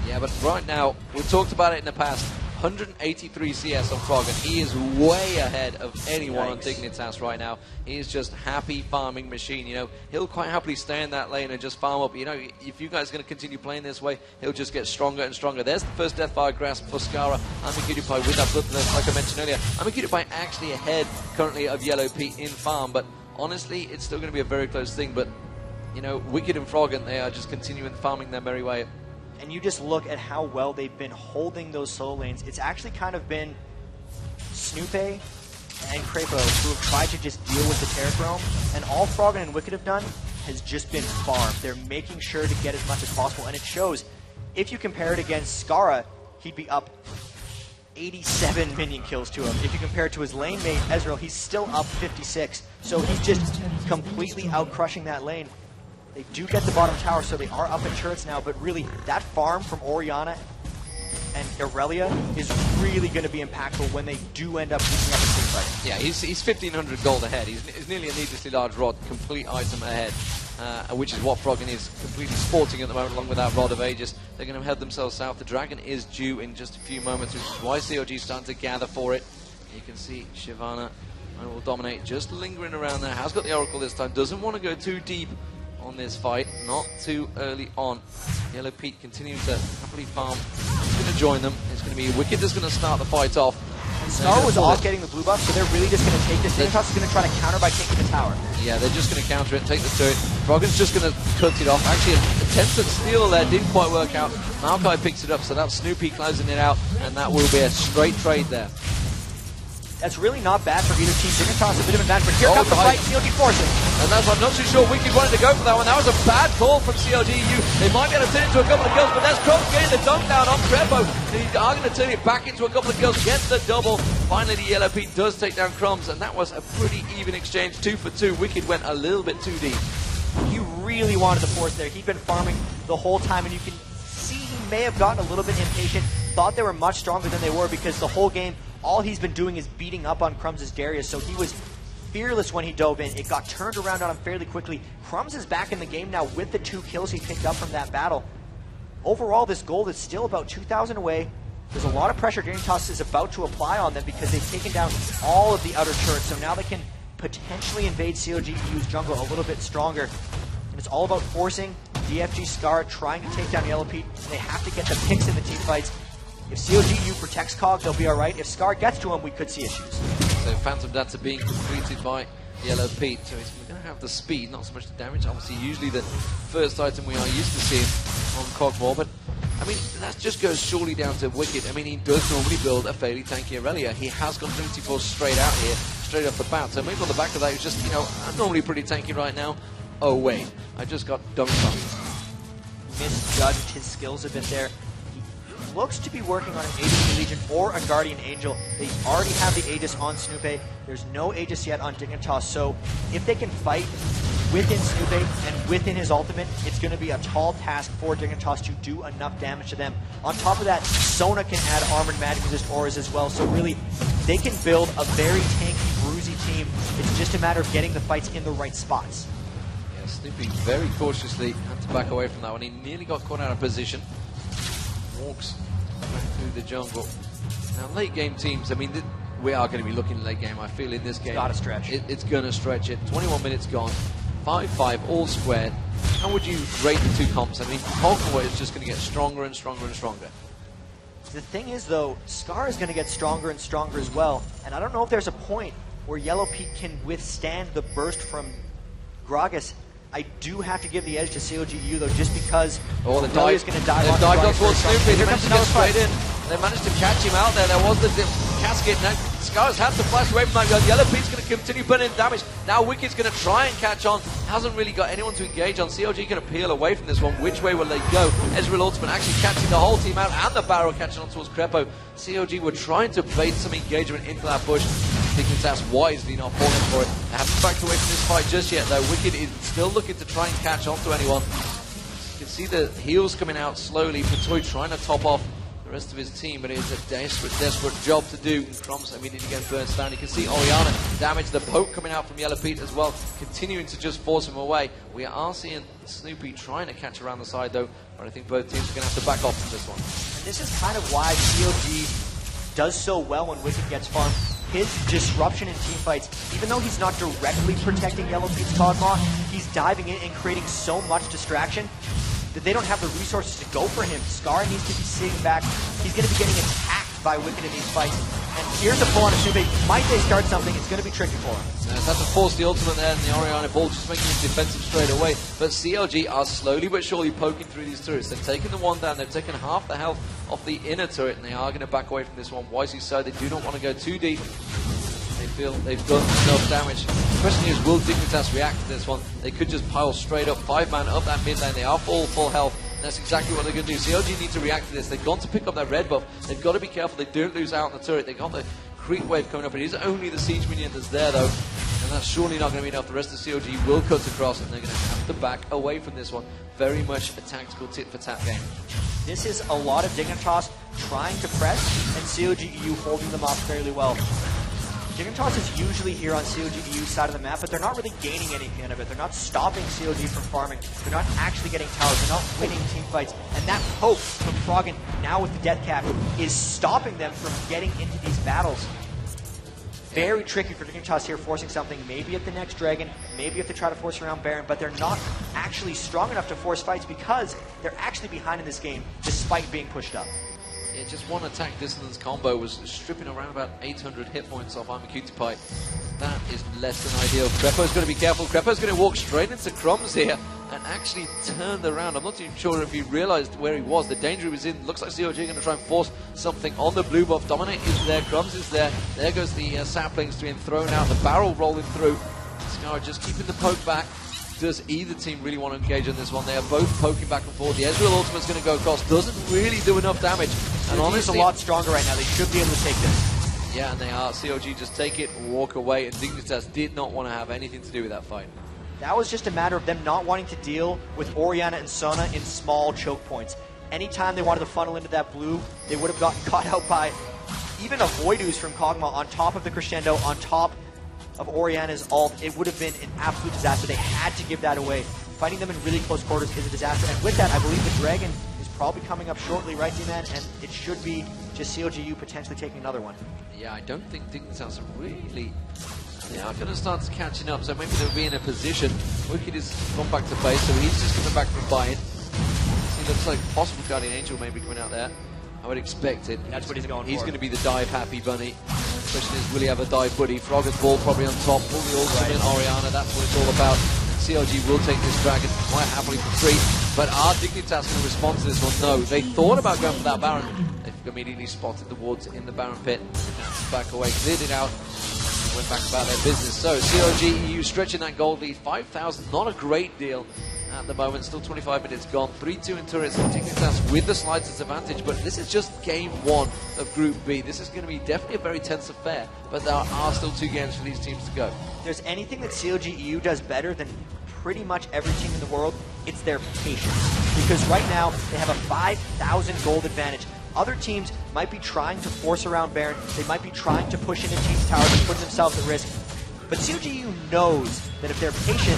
Yeah, but right now, we've talked about it in the past, 183 CS on Froggen. He is way ahead of anyone on Dignitas right now. He is just happy farming machine. You know, he'll quite happily stay in that lane and just farm up. You know, if you guys are going to continue playing this way, he'll just get stronger and stronger. There's the first Deathfire grasp for Scarra. I'm a cutie pie with that bloodthirst, like I mentioned earlier. I'm a cutie pie actually ahead currently of Yellow Pete in farm, but honestly, it's still going to be a very close thing, but, you know, Wicked and Froggen, they are just continuing farming their merry way. And you just look at how well they've been holding those solo lanes. It's actually kind of been Snoopy and Crepo who have tried to just deal with the Terror Roam, and all Froggen and Wicked have done has just been farm. They're making sure to get as much as possible, and it shows. If you compare it against Scarra, he'd be up 87 minion kills to him. If you compare it to his lane mate, Ezreal, he's still up 56. So he's just completely out-crushing that lane. They do get the bottom tower, so they are up in turrets now, but really, that farm from Orianna and Irelia is really going to be impactful when they do end up losing up in team fight. Yeah, he's 1,500 gold ahead. He's nearly a needlessly large rod, complete item ahead, which is what Froggen is completely sporting at the moment, along with that Rod of Aegis. They're going to head themselves south. The Dragon is due in just a few moments, which is why CLG is starting to gather for it. You can see Shyvana Will Dominate just lingering around there. Has got the Oracle this time. Doesn't want to go too deep on this fight. Not too early on. Yellow Pete continues to happily farm. He's going to join them. It's going to be Wicked that's going to start the fight off. And Scar was off getting the blue buff, so they're really just going to take this. Dignitas is going to try to counter by taking the tower. Yeah, they're just going to counter it, take the turret. Froggen's just going to cut it off. Actually, an attempt at steal there didn't quite work out. Maokai picks it up, so that's Snoopy closing it out, and that will be a straight trade there. That's really not bad for either team. Dignitas a bit of advantage, but here comes the fight. CLG forcing. And that's why I'm not too sure Wicked wanted to go for that one. That was a bad call from CLG.EU. They might be able to turn it into a couple of kills, but that's Crumbs getting the dunk down on Crepo. They are going to turn it back into a couple of kills, gets the double. Finally, the Yellow Pete does take down Crumbs, and that was a pretty even exchange, 2 for 2. Wicked went a little bit too deep. He really wanted the force there. He'd been farming the whole time, and you can see he may have gotten a little bit impatient, thought they were much stronger than they were, because the whole game, all he's been doing is beating up on Crumbs' Darius, so he was fearless when he dove in. It got turned around on him fairly quickly. Crumbs is back in the game now with the 2 kills he picked up from that battle. Overall, this gold is still about 2,000 away. There's a lot of pressure Dignitas is about to apply on them because they've taken down all of the outer turrets, so now they can potentially invade CLG.EU's jungle a little bit stronger. And it's all about forcing DFG Scar, trying to take down Yellow Pete. They have to get the picks in the team fights. If CLG.EU protects Cog, they'll be alright. If Scar gets to him, we could see issues. So Phantom Data being completed by Yellow Pete. So he's going to have the speed, not so much the damage. Obviously, usually the first item we are used to seeing on Cogmore, but I mean, that just goes surely down to Wicked. I mean, he does normally build a fairly tanky Aurelia. He has got Trinity Force straight out here, straight off the bat. So maybe on the back of that, he's just, you know, I'm normally pretty tanky right now. Oh, wait, I just got dunked on. Misjudged his skills a bit there. He looks to be working on an Aegis Legion or a Guardian Angel. They already have the Aegis on Snoopy. There's no Aegis yet on Dignitas, so if they can fight within Snoopy and within his ultimate, it's going to be a tall task for Dignitas to do enough damage to them. On top of that, Sona can add armored magic resist auras as well, so really, they can build a very tanky, bruisey team. It's just a matter of getting the fights in the right spots. Yeah, Snoopy very cautiously had to back away from that one. He nearly got caught out of position. Walks back through the jungle. Now, late game teams, I mean, we are going to be looking late game, I feel, in this game. It's got to stretch. It's going to stretch it. 21 minutes gone. 5-5, all squared. How would you rate the 2 comps? I mean, Cogmore is just going to get stronger and stronger and stronger. The thing is, though, Scar is going to get stronger and stronger as well. And I don't know if there's a point where Yellow Pete can withstand the burst from Gragas. I do have to give the edge to CLG.EU, though, just because the dive is going to dive on towards Snoopy. They managed to get straight in. They managed to catch him out there. There was the casket. Now, Scar's had to flash away from that. Yellow Pete's going to continue putting in damage. Now, Wicked's going to try and catch on. Hasn't really got anyone to engage on. CLG going to peel away from this one. Which way will they go? Ezreal Ultimate actually catching the whole team out, and the barrel catching on towards Crepo. CLG were trying to bait some engagement into that bush. Dignitas wisely not falling for it. They haven't backed away from this fight just yet, though. Wicked is still looking to try and catch on to anyone. You can see the heals coming out slowly. Patoy trying to top off the rest of his team, but it is a desperate job to do. Crumbs immediately getting burst down. You can see Oriana damage the poke coming out from Yellow Pete as well, continuing to just force him away. We are seeing Snoopy trying to catch around the side, though, but I think both teams are going to have to back off from this one. And this is kind of why CLG does so well when Wicked gets farmed. His disruption in teamfights, even though he's not directly protecting Yellow Pete's Cogmore, he's diving in and creating so much distraction that they don't have the resources to go for him. Scar needs to be sitting back. He's going to be getting attacked by Wicked in these fights. And here's a pull on a Snoopy. Might they start something? It's going to be tricky for him. It's had to force the ultimate there, and the Oriana ball just making him defensive straight away. But CLG are slowly but surely poking through these turrets. They've taken the one down. They've taken half the health off the inner turret, and they are going to back away from this one. Wisely so. They do not want to go too deep. They feel they've done enough damage. The question is, will Dignitas react to this one? They could just pile straight up, 5-man up that mid lane. They are full health. That's exactly what they're going to do. CLG need to react to this. They've gone to pick up that red buff. They've got to be careful they don't lose out on the turret. They got the creep wave coming up. It is only the siege minion that's there, though. And that's surely not going to be enough. The rest of CLG will cut across, and they're going to have to back away from this one. Very much a tactical tit-for-tat game. This is a lot of Dignitas trying to press, and CLG.EU holding them off fairly well. Dignitas is usually here on CLG.EU's side of the map, but they're not really gaining anything out of it. They're not stopping CLG from farming. They're not actually getting towers. They're not winning team fights. And that poke from Froggen, now with the death cap, is stopping them from getting into these battles. Very tricky for Dignitas here, forcing something maybe at the next Dragon, maybe if they try to force around Baron, but they're not actually strong enough to force fights because they're actually behind in this game, despite being pushed up. Yeah, just one attack dissonance combo was stripping around about 800 hit points off Imakutipai. That is less than ideal. Crepo's going to be careful. Crepo's going to walk straight into Crumbs here. and actually turned around. I'm not too sure if he realized where he was, the danger he was in. Looks like CLG are going to try and force something on the blue buff. Dominate is there, Crumbs is there. There goes the saplings being thrown out, the barrel rolling through. Scar just keeping the poke back. Does either team really want to engage on this one? They are both poking back and forth. The Ezreal ultimate's going to go across. Doesn't really do enough damage. And honestly, a lot stronger right now. They should be able to take this. Yeah, and they are. CLG just take it, walk away, and Dignitas did not want to have anything to do with that fight. That was just a matter of them not wanting to deal with Orianna and Sona in small choke points. Anytime they wanted to funnel into that blue, they would have gotten caught out by even a Voidooz from Kog'Maw on top of the Crescendo, on top of Orianna's ult. It would have been an absolute disaster. They had to give that away. Fighting them in really close quarters is a disaster. And with that, I believe the Dragon is probably coming up shortly, right, D-Man? And it should be just CLG.EU potentially taking another one. Yeah, I don't think Dignitas are really... They are going to start catching up, so maybe they'll be in a position. Wicked is gone back to base, so he's just coming back from buy-in. He looks like possible Guardian Angel maybe coming out there. I would expect it. That's what he's going for. He's going to be the dive happy bunny. The question is, will he have a dive buddy? Frogger's ball probably on top. Pull the ultimate in Orianna. That's what it's all about. CLG will take this dragon quite happily for free. But are Dignitas going to respond to this one? No. They thought about going for that Baron. They've immediately spotted the wards in the Baron pit. Back away, cleared it out. Went back about their business. So CLG.EU stretching that gold lead. 5,000, not a great deal at the moment. Still 25 minutes gone. 3-2 in turrets. Dignitas with the slightest advantage. But this is just game one of Group B. This is going to be definitely a very tense affair. But there are still 2 games for these teams to go. If there's anything that CLG.EU does better than pretty much every team in the world, it's their patience. Because right now, they have a 5,000 gold advantage. Other teams might be trying to force around Baron. They might be trying to push into Team's tower and put themselves at risk. But CLG.EU knows that if they're patient,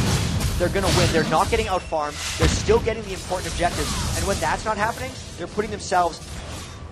they're going to win. They're not getting out-farmed. They're still getting the important objectives. And when that's not happening, they're putting themselves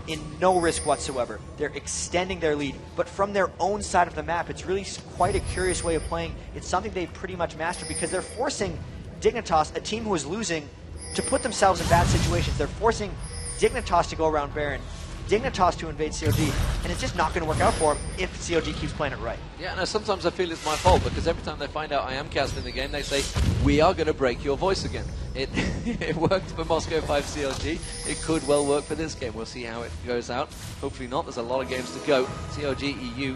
in no risk whatsoever. They're extending their lead. But from their own side of the map, it's really quite a curious way of playing. It's something they've pretty much mastered because they're forcing Dignitas, a team who is losing, to put themselves in bad situations. They're forcing Dignitas to go around Baron, Dignitas to invade CLG, and it's just not going to work out for them if CLG keeps playing it right. Yeah, no, sometimes I feel it's my fault because every time they find out I am casting the game, they say, we are going to break your voice again. It worked for Moscow 5 CLG. It could well work for this game. We'll see how it goes out. Hopefully not. There's a lot of games to go. CLG.EU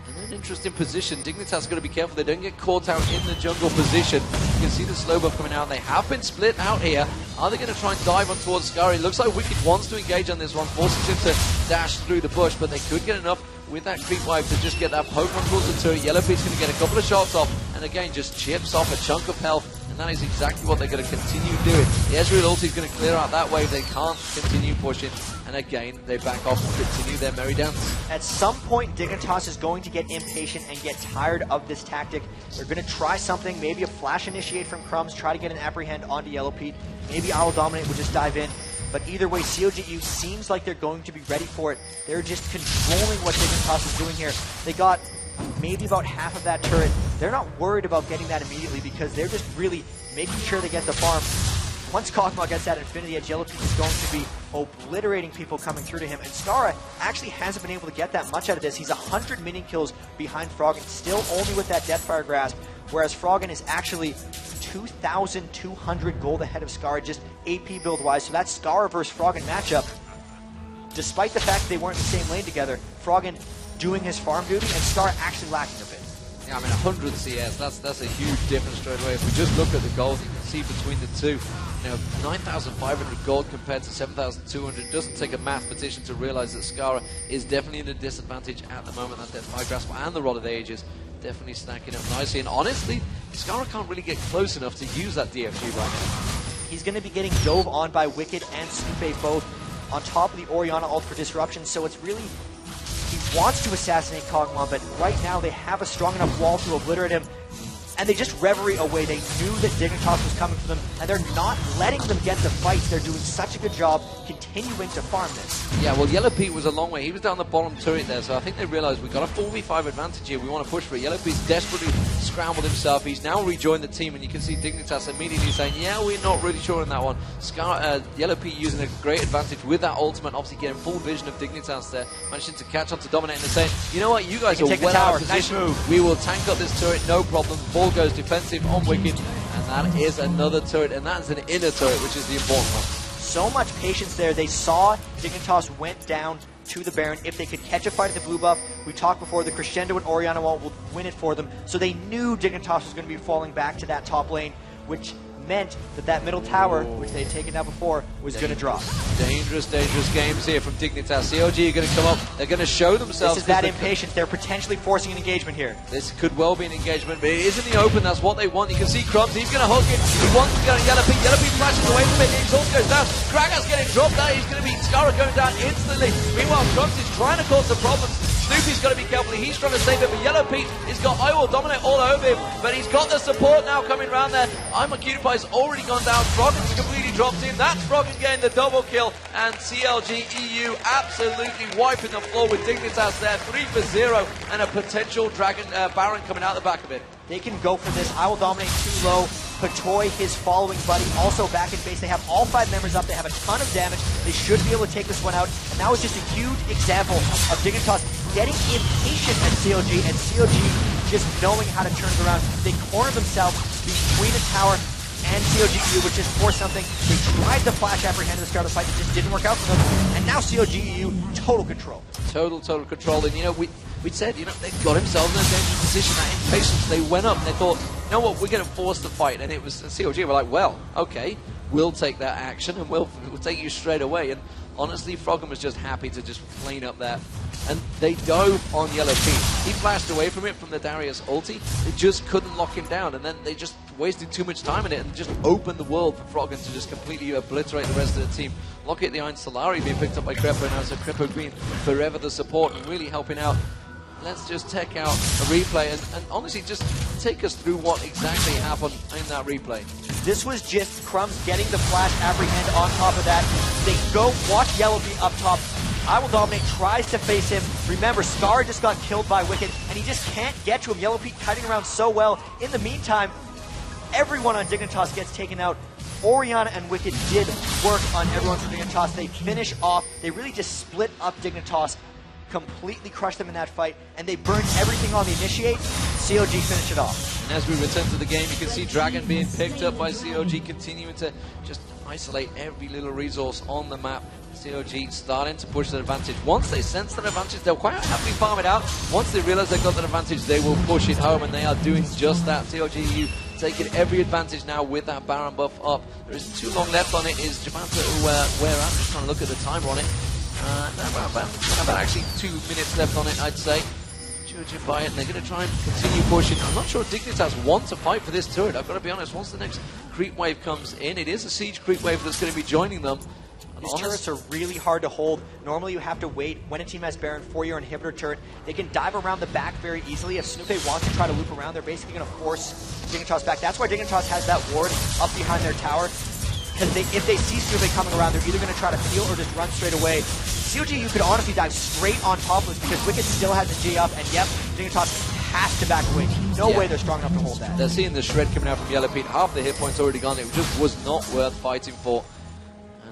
in an interesting position. Dignitas got to be careful they don't get caught out in the jungle position. You can see the slow buff coming out. They have been split out here. Are they going to try and dive on towards Scar? It looks like Wicked wants to engage on this one, forces him to dash through the bush, but they could get enough with that creep wipe to just get that Pokemon towards the turret. Yellowbeard's going to get a couple of shots off, and again, just chips off a chunk of health, and that is exactly what they're going to continue doing. The Ezreal ulti is going to clear out that wave. They can't continue pushing, and again, they back off and continue their merry dance. At some point, Dignitas is going to get impatient and get tired of this tactic. They're going to try something, maybe a flash initiate from Crumbs, try to get an apprehend onto Yellowpete. Maybe Owl Dominate will just dive in. But either way, CLG.EU seems like they're going to be ready for it. They're just controlling what Dignitas is doing here. They got maybe about half of that turret. They're not worried about getting that immediately because they're just really making sure they get the farm. Once Kog'Maw gets that Infinity Edge, Yellowpete is going to be obliterating people coming through to him. And Skara actually hasn't been able to get that much out of this. He's 100 minion kills behind Froggen, still only with that Deathfire Grasp, whereas Froggen is actually 2,200 gold ahead of Skara, just AP build-wise. So that Skara versus Froggen matchup, despite the fact that they weren't in the same lane together, Froggen doing his farm duty and Skara actually lacking a bit. Yeah, I mean, 100 CS, that's a huge difference straight away. If we just look at the gold, you can see between the two, 9,500 gold compared to 7,200. It doesn't take a mathematician to realize that Skara is definitely in a disadvantage at the moment. That Deathfire Grasp and the Rod of the Ages definitely stacking up nicely. And honestly, Skara can't really get close enough to use that DFG right now. He's going to be getting dove on by Wicked and Supe both on top of the Orianna ult for disruption, so it's really... He wants to assassinate Kog'Maw, but right now they have a strong enough wall to obliterate him, and they just reverie away. They knew that Dignitas was coming for them, and they're not letting them get the fights. They're doing such a good job continuing to farm this. Yeah, well, Yellowpete was a long way. He was down the bottom turret there, so I think they realized we've got a 4v5 advantage here. We want to push for it. Yellowpete's desperately scrambled himself. He's now rejoined the team, and you can see Dignitas immediately saying, yeah, we're not really sure on that one. Yellowpete using a great advantage with that ultimate, obviously getting full vision of Dignitas there, managing to catch on to Dominate and saying, you know what, you guys are well out of position. Nice move. We will tank up this turret, no problem. Ball goes defensive on Wicked, And that is another turret, and that's an inner turret, which is the important one. So much patience there. They saw Dignitas went down to the Baron. If they could catch a fight at the blue buff, we talked before, the Crescendo and Orianna wall will win it for them. So they knew Dignitas was going to be falling back to that top lane, which meant that that middle tower, which they had taken down before, was going to drop. Dangerous, dangerous games here from Dignitas. CLG are going to come up. They're going to show themselves. This is that impatience. They're potentially forcing an engagement here. This could well be an engagement, but it is in the open. That's what they want. You can see Crumbs. He's going to hook it. He wants to get a Yellow Pete. Yellow Pete flashes away from it. His ult goes down. Kragas getting dropped out. He's going to be Skara going down instantly. Meanwhile, Crumbs is trying to cause some problems. Snoopy's got to be careful. He's trying to save it, but Yellow Pete has got I Will Dominate all over him, but he's got the support now coming around there. I'm a Cutie Pie's already gone down. Froggen's completely dropped in. That's Froggen getting the double kill, and CLG.EU absolutely wiping the floor with Dignitas there. 3 for 0, and a potential Dragon Baron coming out the back of it. They can go for this. I Will Dominate too low. Patoy, his following buddy, also back in base. They have all 5 members up. They have a ton of damage. They should be able to take this one out. And that was just a huge example of Dignitas getting impatient at CLG, and CLG just knowing how to turn it around. They corner themselves between a tower and CLG.EU, which is for something. They tried to flash apprehend at the start of the fight. It just didn't work out for them. And now CLG.EU, total control. Total control. And, you know, we said, you know, they got themselves in a dangerous position. That impatience, they went up and they thought, you know what, we're going to force the fight. And it was CLG were like, well, okay, we'll take that action and we'll take you straight away. And honestly, Froggen was just happy to just clean up that. And they dove on Yellow Pete. He flashed away from it from the Darius ulti. They just couldn't lock him down. And then they just wasted too much time in it and just opened the world for Froggen to just completely obliterate the rest of the team. Look at the Iron Solari being picked up by Crepo now. So Crepo being forever the support and really helping out. Let's just check out a replay and honestly just take us through what exactly happened in that replay. This was just Crumbs getting the flash apprehend on top of that. They go watch Yellow Pete up top. I Will Dominate tries to face him. Remember, Scar just got killed by Wicked, and he just can't get to him. Yellow Pete cutting around so well. In the meantime, everyone on Dignitas gets taken out. Orianna and Wicked did work on everyone from Dignitas. They finish off. They really just split up Dignitas, completely crushed them in that fight, and they burned everything on the initiate. CLG finished it off. And as we return to the game, you can see Dragon being picked up by CLG, continuing to just isolate every little resource on the map. CLG starting to push that advantage. Once they sense that advantage, they'll quite happily farm it out. Once they realize they've got that advantage, they will push it home, and they are doing just that. CLG.EU taking every advantage now with that Baron buff up. There isn't too long left on it. Is Jabanta where I'm just trying to look at the timer on it. About actually 2 minutes left on it, I'd say. Judging by it, and they're going to try and continue pushing. I'm not sure Dignitas want to fight for this turret. I've got to be honest, once the next creep wave comes in, it is a siege creep wave that's going to be joining them. These turrets are really hard to hold. Normally you have to wait when a team has Baron for your inhibitor turret. They can dive around the back very easily. If Snoopy wants to try to loop around, they're basically going to force Dignitas back. That's why Dignitas has that ward up behind their tower. Because if they see Snoopy coming around, they're either going to try to peel or just run straight away. CLG, you could honestly dive straight on top of this because Wicked still has the G up, and yep, Dignitas has to back away. No way they're strong enough to hold that. They're seeing the shred coming out from Yellow Pete. Half the hit points already gone. It just was not worth fighting for.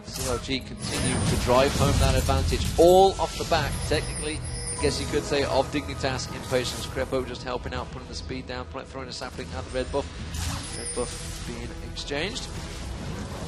CLG continue to drive home that advantage, all off the back, technically, I guess you could say, of Dignitas Impatience. Crepo just helping out, putting the speed down, throwing a sapling at the red buff. Red buff being exchanged.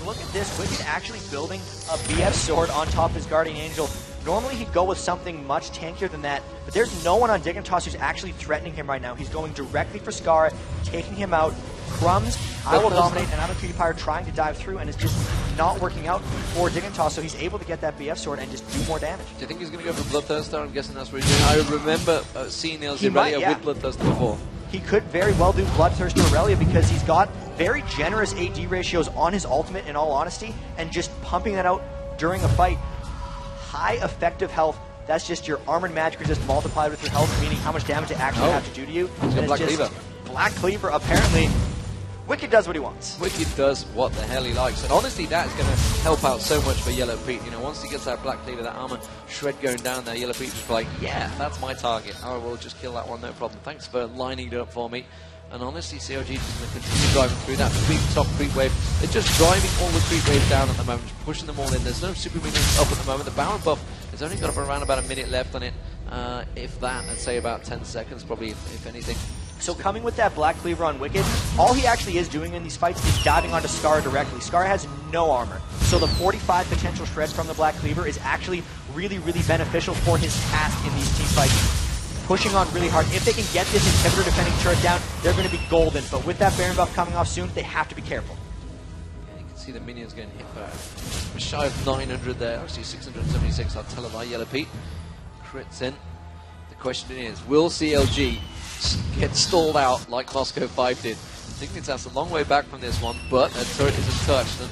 Look at this, Wicked actually building a BF sword on top of his Guardian Angel. Normally he'd go with something much tankier than that, but there's no one on Dignitas who's actually threatening him right now. He's going directly for Scar, taking him out. Crumbs, I Will Dominate, and I'm a Cutie Pie trying to dive through, and it's just not working out for Dignitas, so he's able to get that BF sword and just do more damage. Do you think he's going to go for Bloodthirster? I'm guessing that's what he's doing. I remember seeing Aurelia with Bloodthirster before. He could very well do Bloodthirster Aurelia because he's got very generous AD ratios on his ultimate, in all honesty, and just pumping that out during a fight. High effective health. That's just your armored magic resist multiplied with your health, meaning how much damage it actually have to do to you. He's got Black Cleaver. Black Cleaver, apparently. Wicked does what he wants. Wicked does what the hell he likes. And honestly, that's going to help out so much for Yellow Pete. You know, once he gets that Black Cleaver, that armor shred going down there, Yellow Pete just like, yeah, that's my target. I will just kill that one, no problem. Thanks for lining it up for me. And honestly, CLG is going to continue driving through that big top creep wave. They're just driving all the creep waves down at the moment, just pushing them all in. There's no super minions up at the moment. The Baron buff has only got around about a minute left on it. If that, I'd say about 10 seconds, probably, if anything. So coming with that Black Cleaver on Wicked, all he actually is doing in these fights is diving onto Scar directly. Scar has no armor. So the 45 potential shreds from the Black Cleaver is actually really, really beneficial for his task in these team fights. Pushing on really hard. If they can get this inhibitor defending turret down, they're going to be golden. But with that Baron buff coming off soon, they have to be careful. Yeah, you can see the minions getting hit back. We're shy of 900 there. Actually, 676. I'll tell him by Yellow Pete. Crits in. The question is, will CLG get stalled out like Moscow 5 did? Dignitas a long way back from this one, but that turret isn't touched. And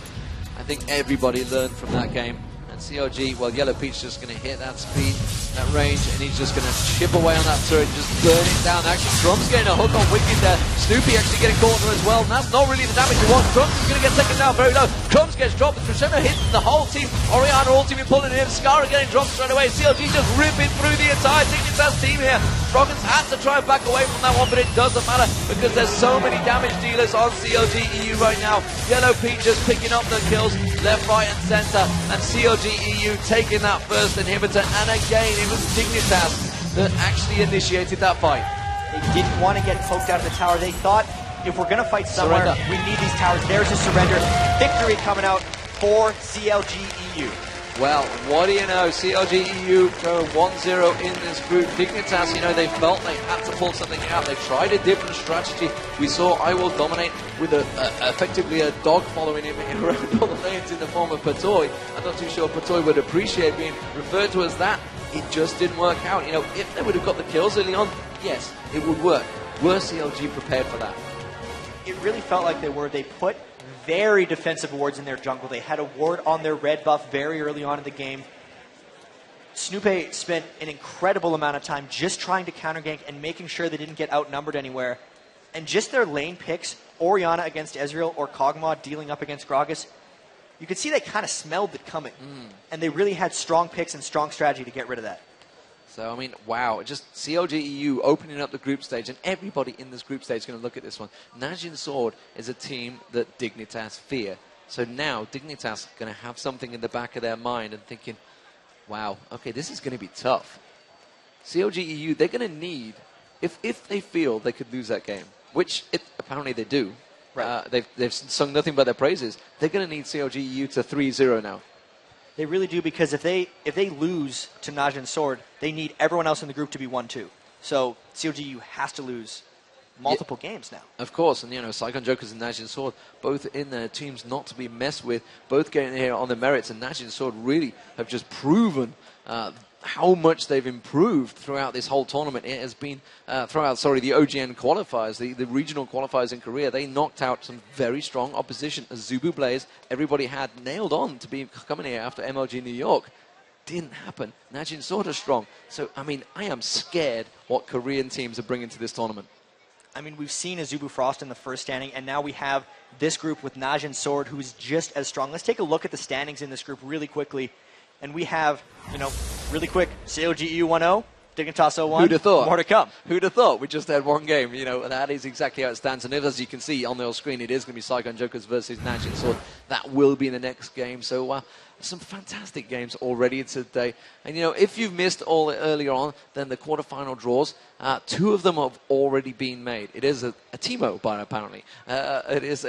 I think everybody learned from that game. And CLG, well, Yellow Pete's just going to hit that speed, that range, and he's just going to chip away on that turret and just burn it down. Actually, Drum's getting a hook on Wicked there. Snoopy actually getting caught as well, and that's not really the damage you want. Drums is going to get taken down very low. Drums gets dropped, but Crescendo hits the whole team. Oriana all team pulling in. Scar getting dropped straight away. CLG just ripping through the entire Dignitas team here. Froggens had to try and back away from that one, but it doesn't matter because there's so many damage dealers on CLG.EU right now. Yellow Pete just picking up the kills left, right, and center, and CLG.EU taking that first inhibitor. And again, it was Dignitas that actually initiated that fight. They didn't want to get poked out of the tower. They thought, if we're going to fight somewhere, we need these towers. There's a surrender. Victory coming out for CLG.EU. Well, what do you know? CLG.EU go 1-0 in this group. Dignitas, you know, they felt they had to pull something out. They tried a different strategy. We saw I Will Dominate with effectively a dog following him around all the lanes in the form of Patoy. I'm not too sure Patoy would appreciate being referred to as that. It just didn't work out. You know, if they would have got the kills early on, yes, it would work. Were CLG prepared for that? It really felt like they were. They put very defensive wards in their jungle. They had a ward on their red buff very early on in the game. Snoopy spent an incredible amount of time just trying to counter gank and making sure they didn't get outnumbered anywhere. And just their lane picks, Oriana against Ezreal or Kog'Maw dealing up against Gragas, you could see they kind of smelled it coming. And they really had strong picks and strong strategy to get rid of that. So, I mean, wow, just CLG.EU opening up the group stage, and everybody in this group stage is going to look at this one. Najin Sword is a team that Dignitas fear. So now Dignitas are going to have something in the back of their mind and thinking, wow, okay, this is going to be tough. CLG.EU, they're going to need, if they feel they could lose that game, which apparently they do, right. They've sung nothing but their praises, they're going to need CLG.EU to 3-0 now. They really do, because if they lose to Najin Sword, they need everyone else in the group to be 1-2. So CLG.EU has to lose multiple games now. Of course, and you know, Saigon Jokers and Najin Sword, both in their teams not to be messed with, both getting here on the merits, and Najin Sword really have just proven how much they've improved throughout this whole tournament. It has been throughout, the OGN qualifiers, the regional qualifiers in Korea. They knocked out some very strong opposition. Azubu Blaze, everybody had nailed on to be coming here after MLG New York. Didn't happen. Najin Sword are strong. So, I mean, I am scared what Korean teams are bringing to this tournament. I mean, we've seen Azubu Frost in the first standing, and now we have this group with Najin Sword, who's just as strong. Let's take a look at the standings in this group really quickly. And we have, you know, really quick, CLG.EU 1-0, Dignitas 0-1. Who'd have thought? More to come. Who'd have thought? We just had one game. You know, that is exactly how it stands. And as you can see on the screen, it is going to be Saigon Jokers versus Najin Sword. That will be in the next game. So, some fantastic games already today. And, you know, if you've missed all earlier on, then the quarterfinal draws, two of them have already been made. It is a Teemo, apparently. It is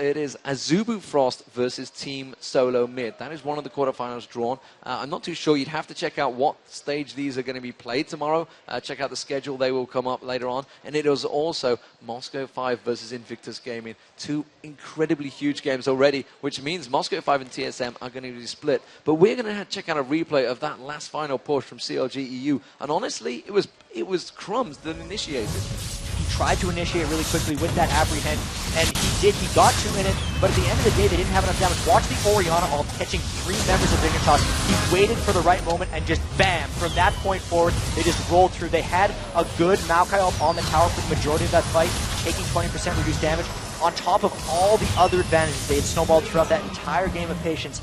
Azubu Frost versus Team Solo Mid. That is one of the quarterfinals drawn. I'm not too sure. You'd have to check out what stage these are going to be played tomorrow. Check out the schedule. They will come up later on. And it was also Moscow 5 versus Invictus Gaming. Two incredibly huge games already, which means Moscow 5 and TSM are going to be split. But we're going to check out a replay of that last final push from CLG.EU. And honestly, it was Crumbs that initiated. He tried to initiate really quickly with that apprehend, and he did. He got 2 in it, but at the end of the day, they didn't have enough damage. Watch the Oriana all catching 3 members of Dignitas. He waited for the right moment, and just bam! From that point forward, they just rolled through. They had a good Maokai ult on the tower for the majority of that fight, taking 20% reduced damage. On top of all the other advantages they had snowballed throughout that entire game of patience,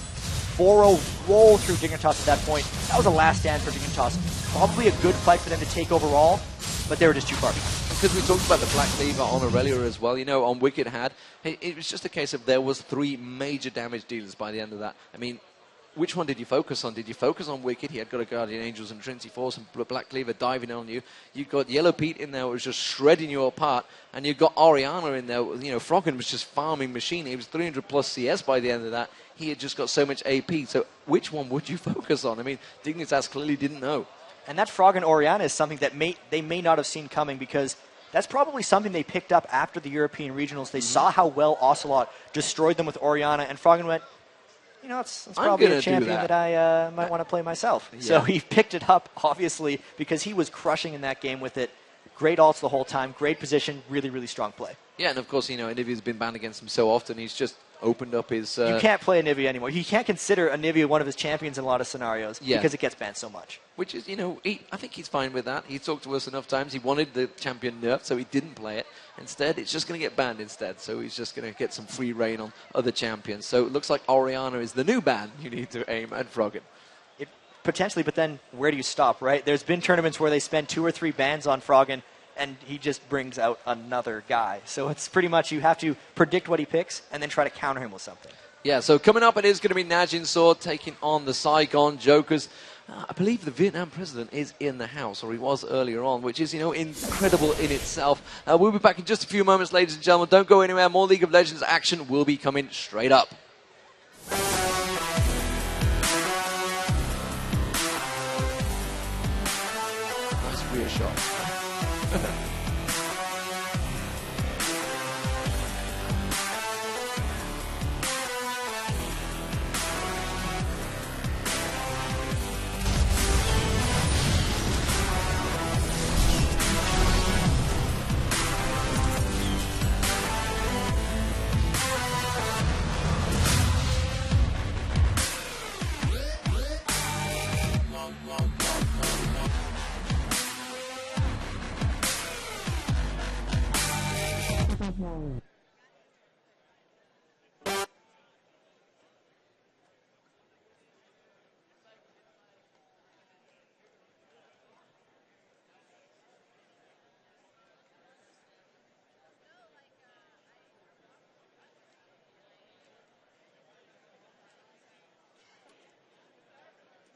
4-0 roll through Dignitas at that point. That was a last stand for Dignitas. Probably a good fight for them to take overall, but they were just too far behind. Because we talked about the Black Cleaver on Aurelia as well. You know, on Wicked had, it was just a case of there was 3 major damage dealers by the end of that. I mean, which one did you focus on? Did you focus on Wicked? He had got a Guardian Angels and Trinity Force and Black Cleaver diving on you. You got Yellow Pete in there, who was just shredding you apart, and you got Oriana in there. You know, Froggen was just farming machine. He was 300 plus CS by the end of that. He had just got so much AP. So which one would you focus on? I mean, Dignitas clearly didn't know. And that Froggen Oriana is something that they may not have seen coming, because that's probably something they picked up after the European regionals. They saw how well Ocelot destroyed them with Oriana, and Froggen went, you know, it's probably a champion that I might want to play myself. Yeah. So he picked it up, obviously, because he was crushing in that game with it. Great ults the whole time, great position, really, really strong play. Yeah, and of course, you know, Anivia's been banned against him so often, he's just opened up his... You can't play Anivia anymore. You can't consider Anivia one of his champions in a lot of scenarios because it gets banned so much. Which is, you know, I think he's fine with that. He talked to us enough times. He wanted the champion nerfed, so he didn't play it. Instead, it's just going to get banned instead. So he's just going to get some free reign on other champions. So it looks like Oriana is the new ban you need to aim at Froggen. Potentially, but then where do you stop, right? There's been tournaments where they spend 2 or 3 bans on Froggen, and he just brings out another guy. So it's pretty much you have to predict what he picks and then try to counter him with something. Yeah, so coming up, it is going to be Najin Sword taking on the Saigon Jokers. I believe the Vietnam president is in the house, or he was earlier on, which is, you know, incredible in itself. We'll be back in just a few moments, ladies and gentlemen. Don't go anywhere. More League of Legends action will be coming straight up. Nice rear shot.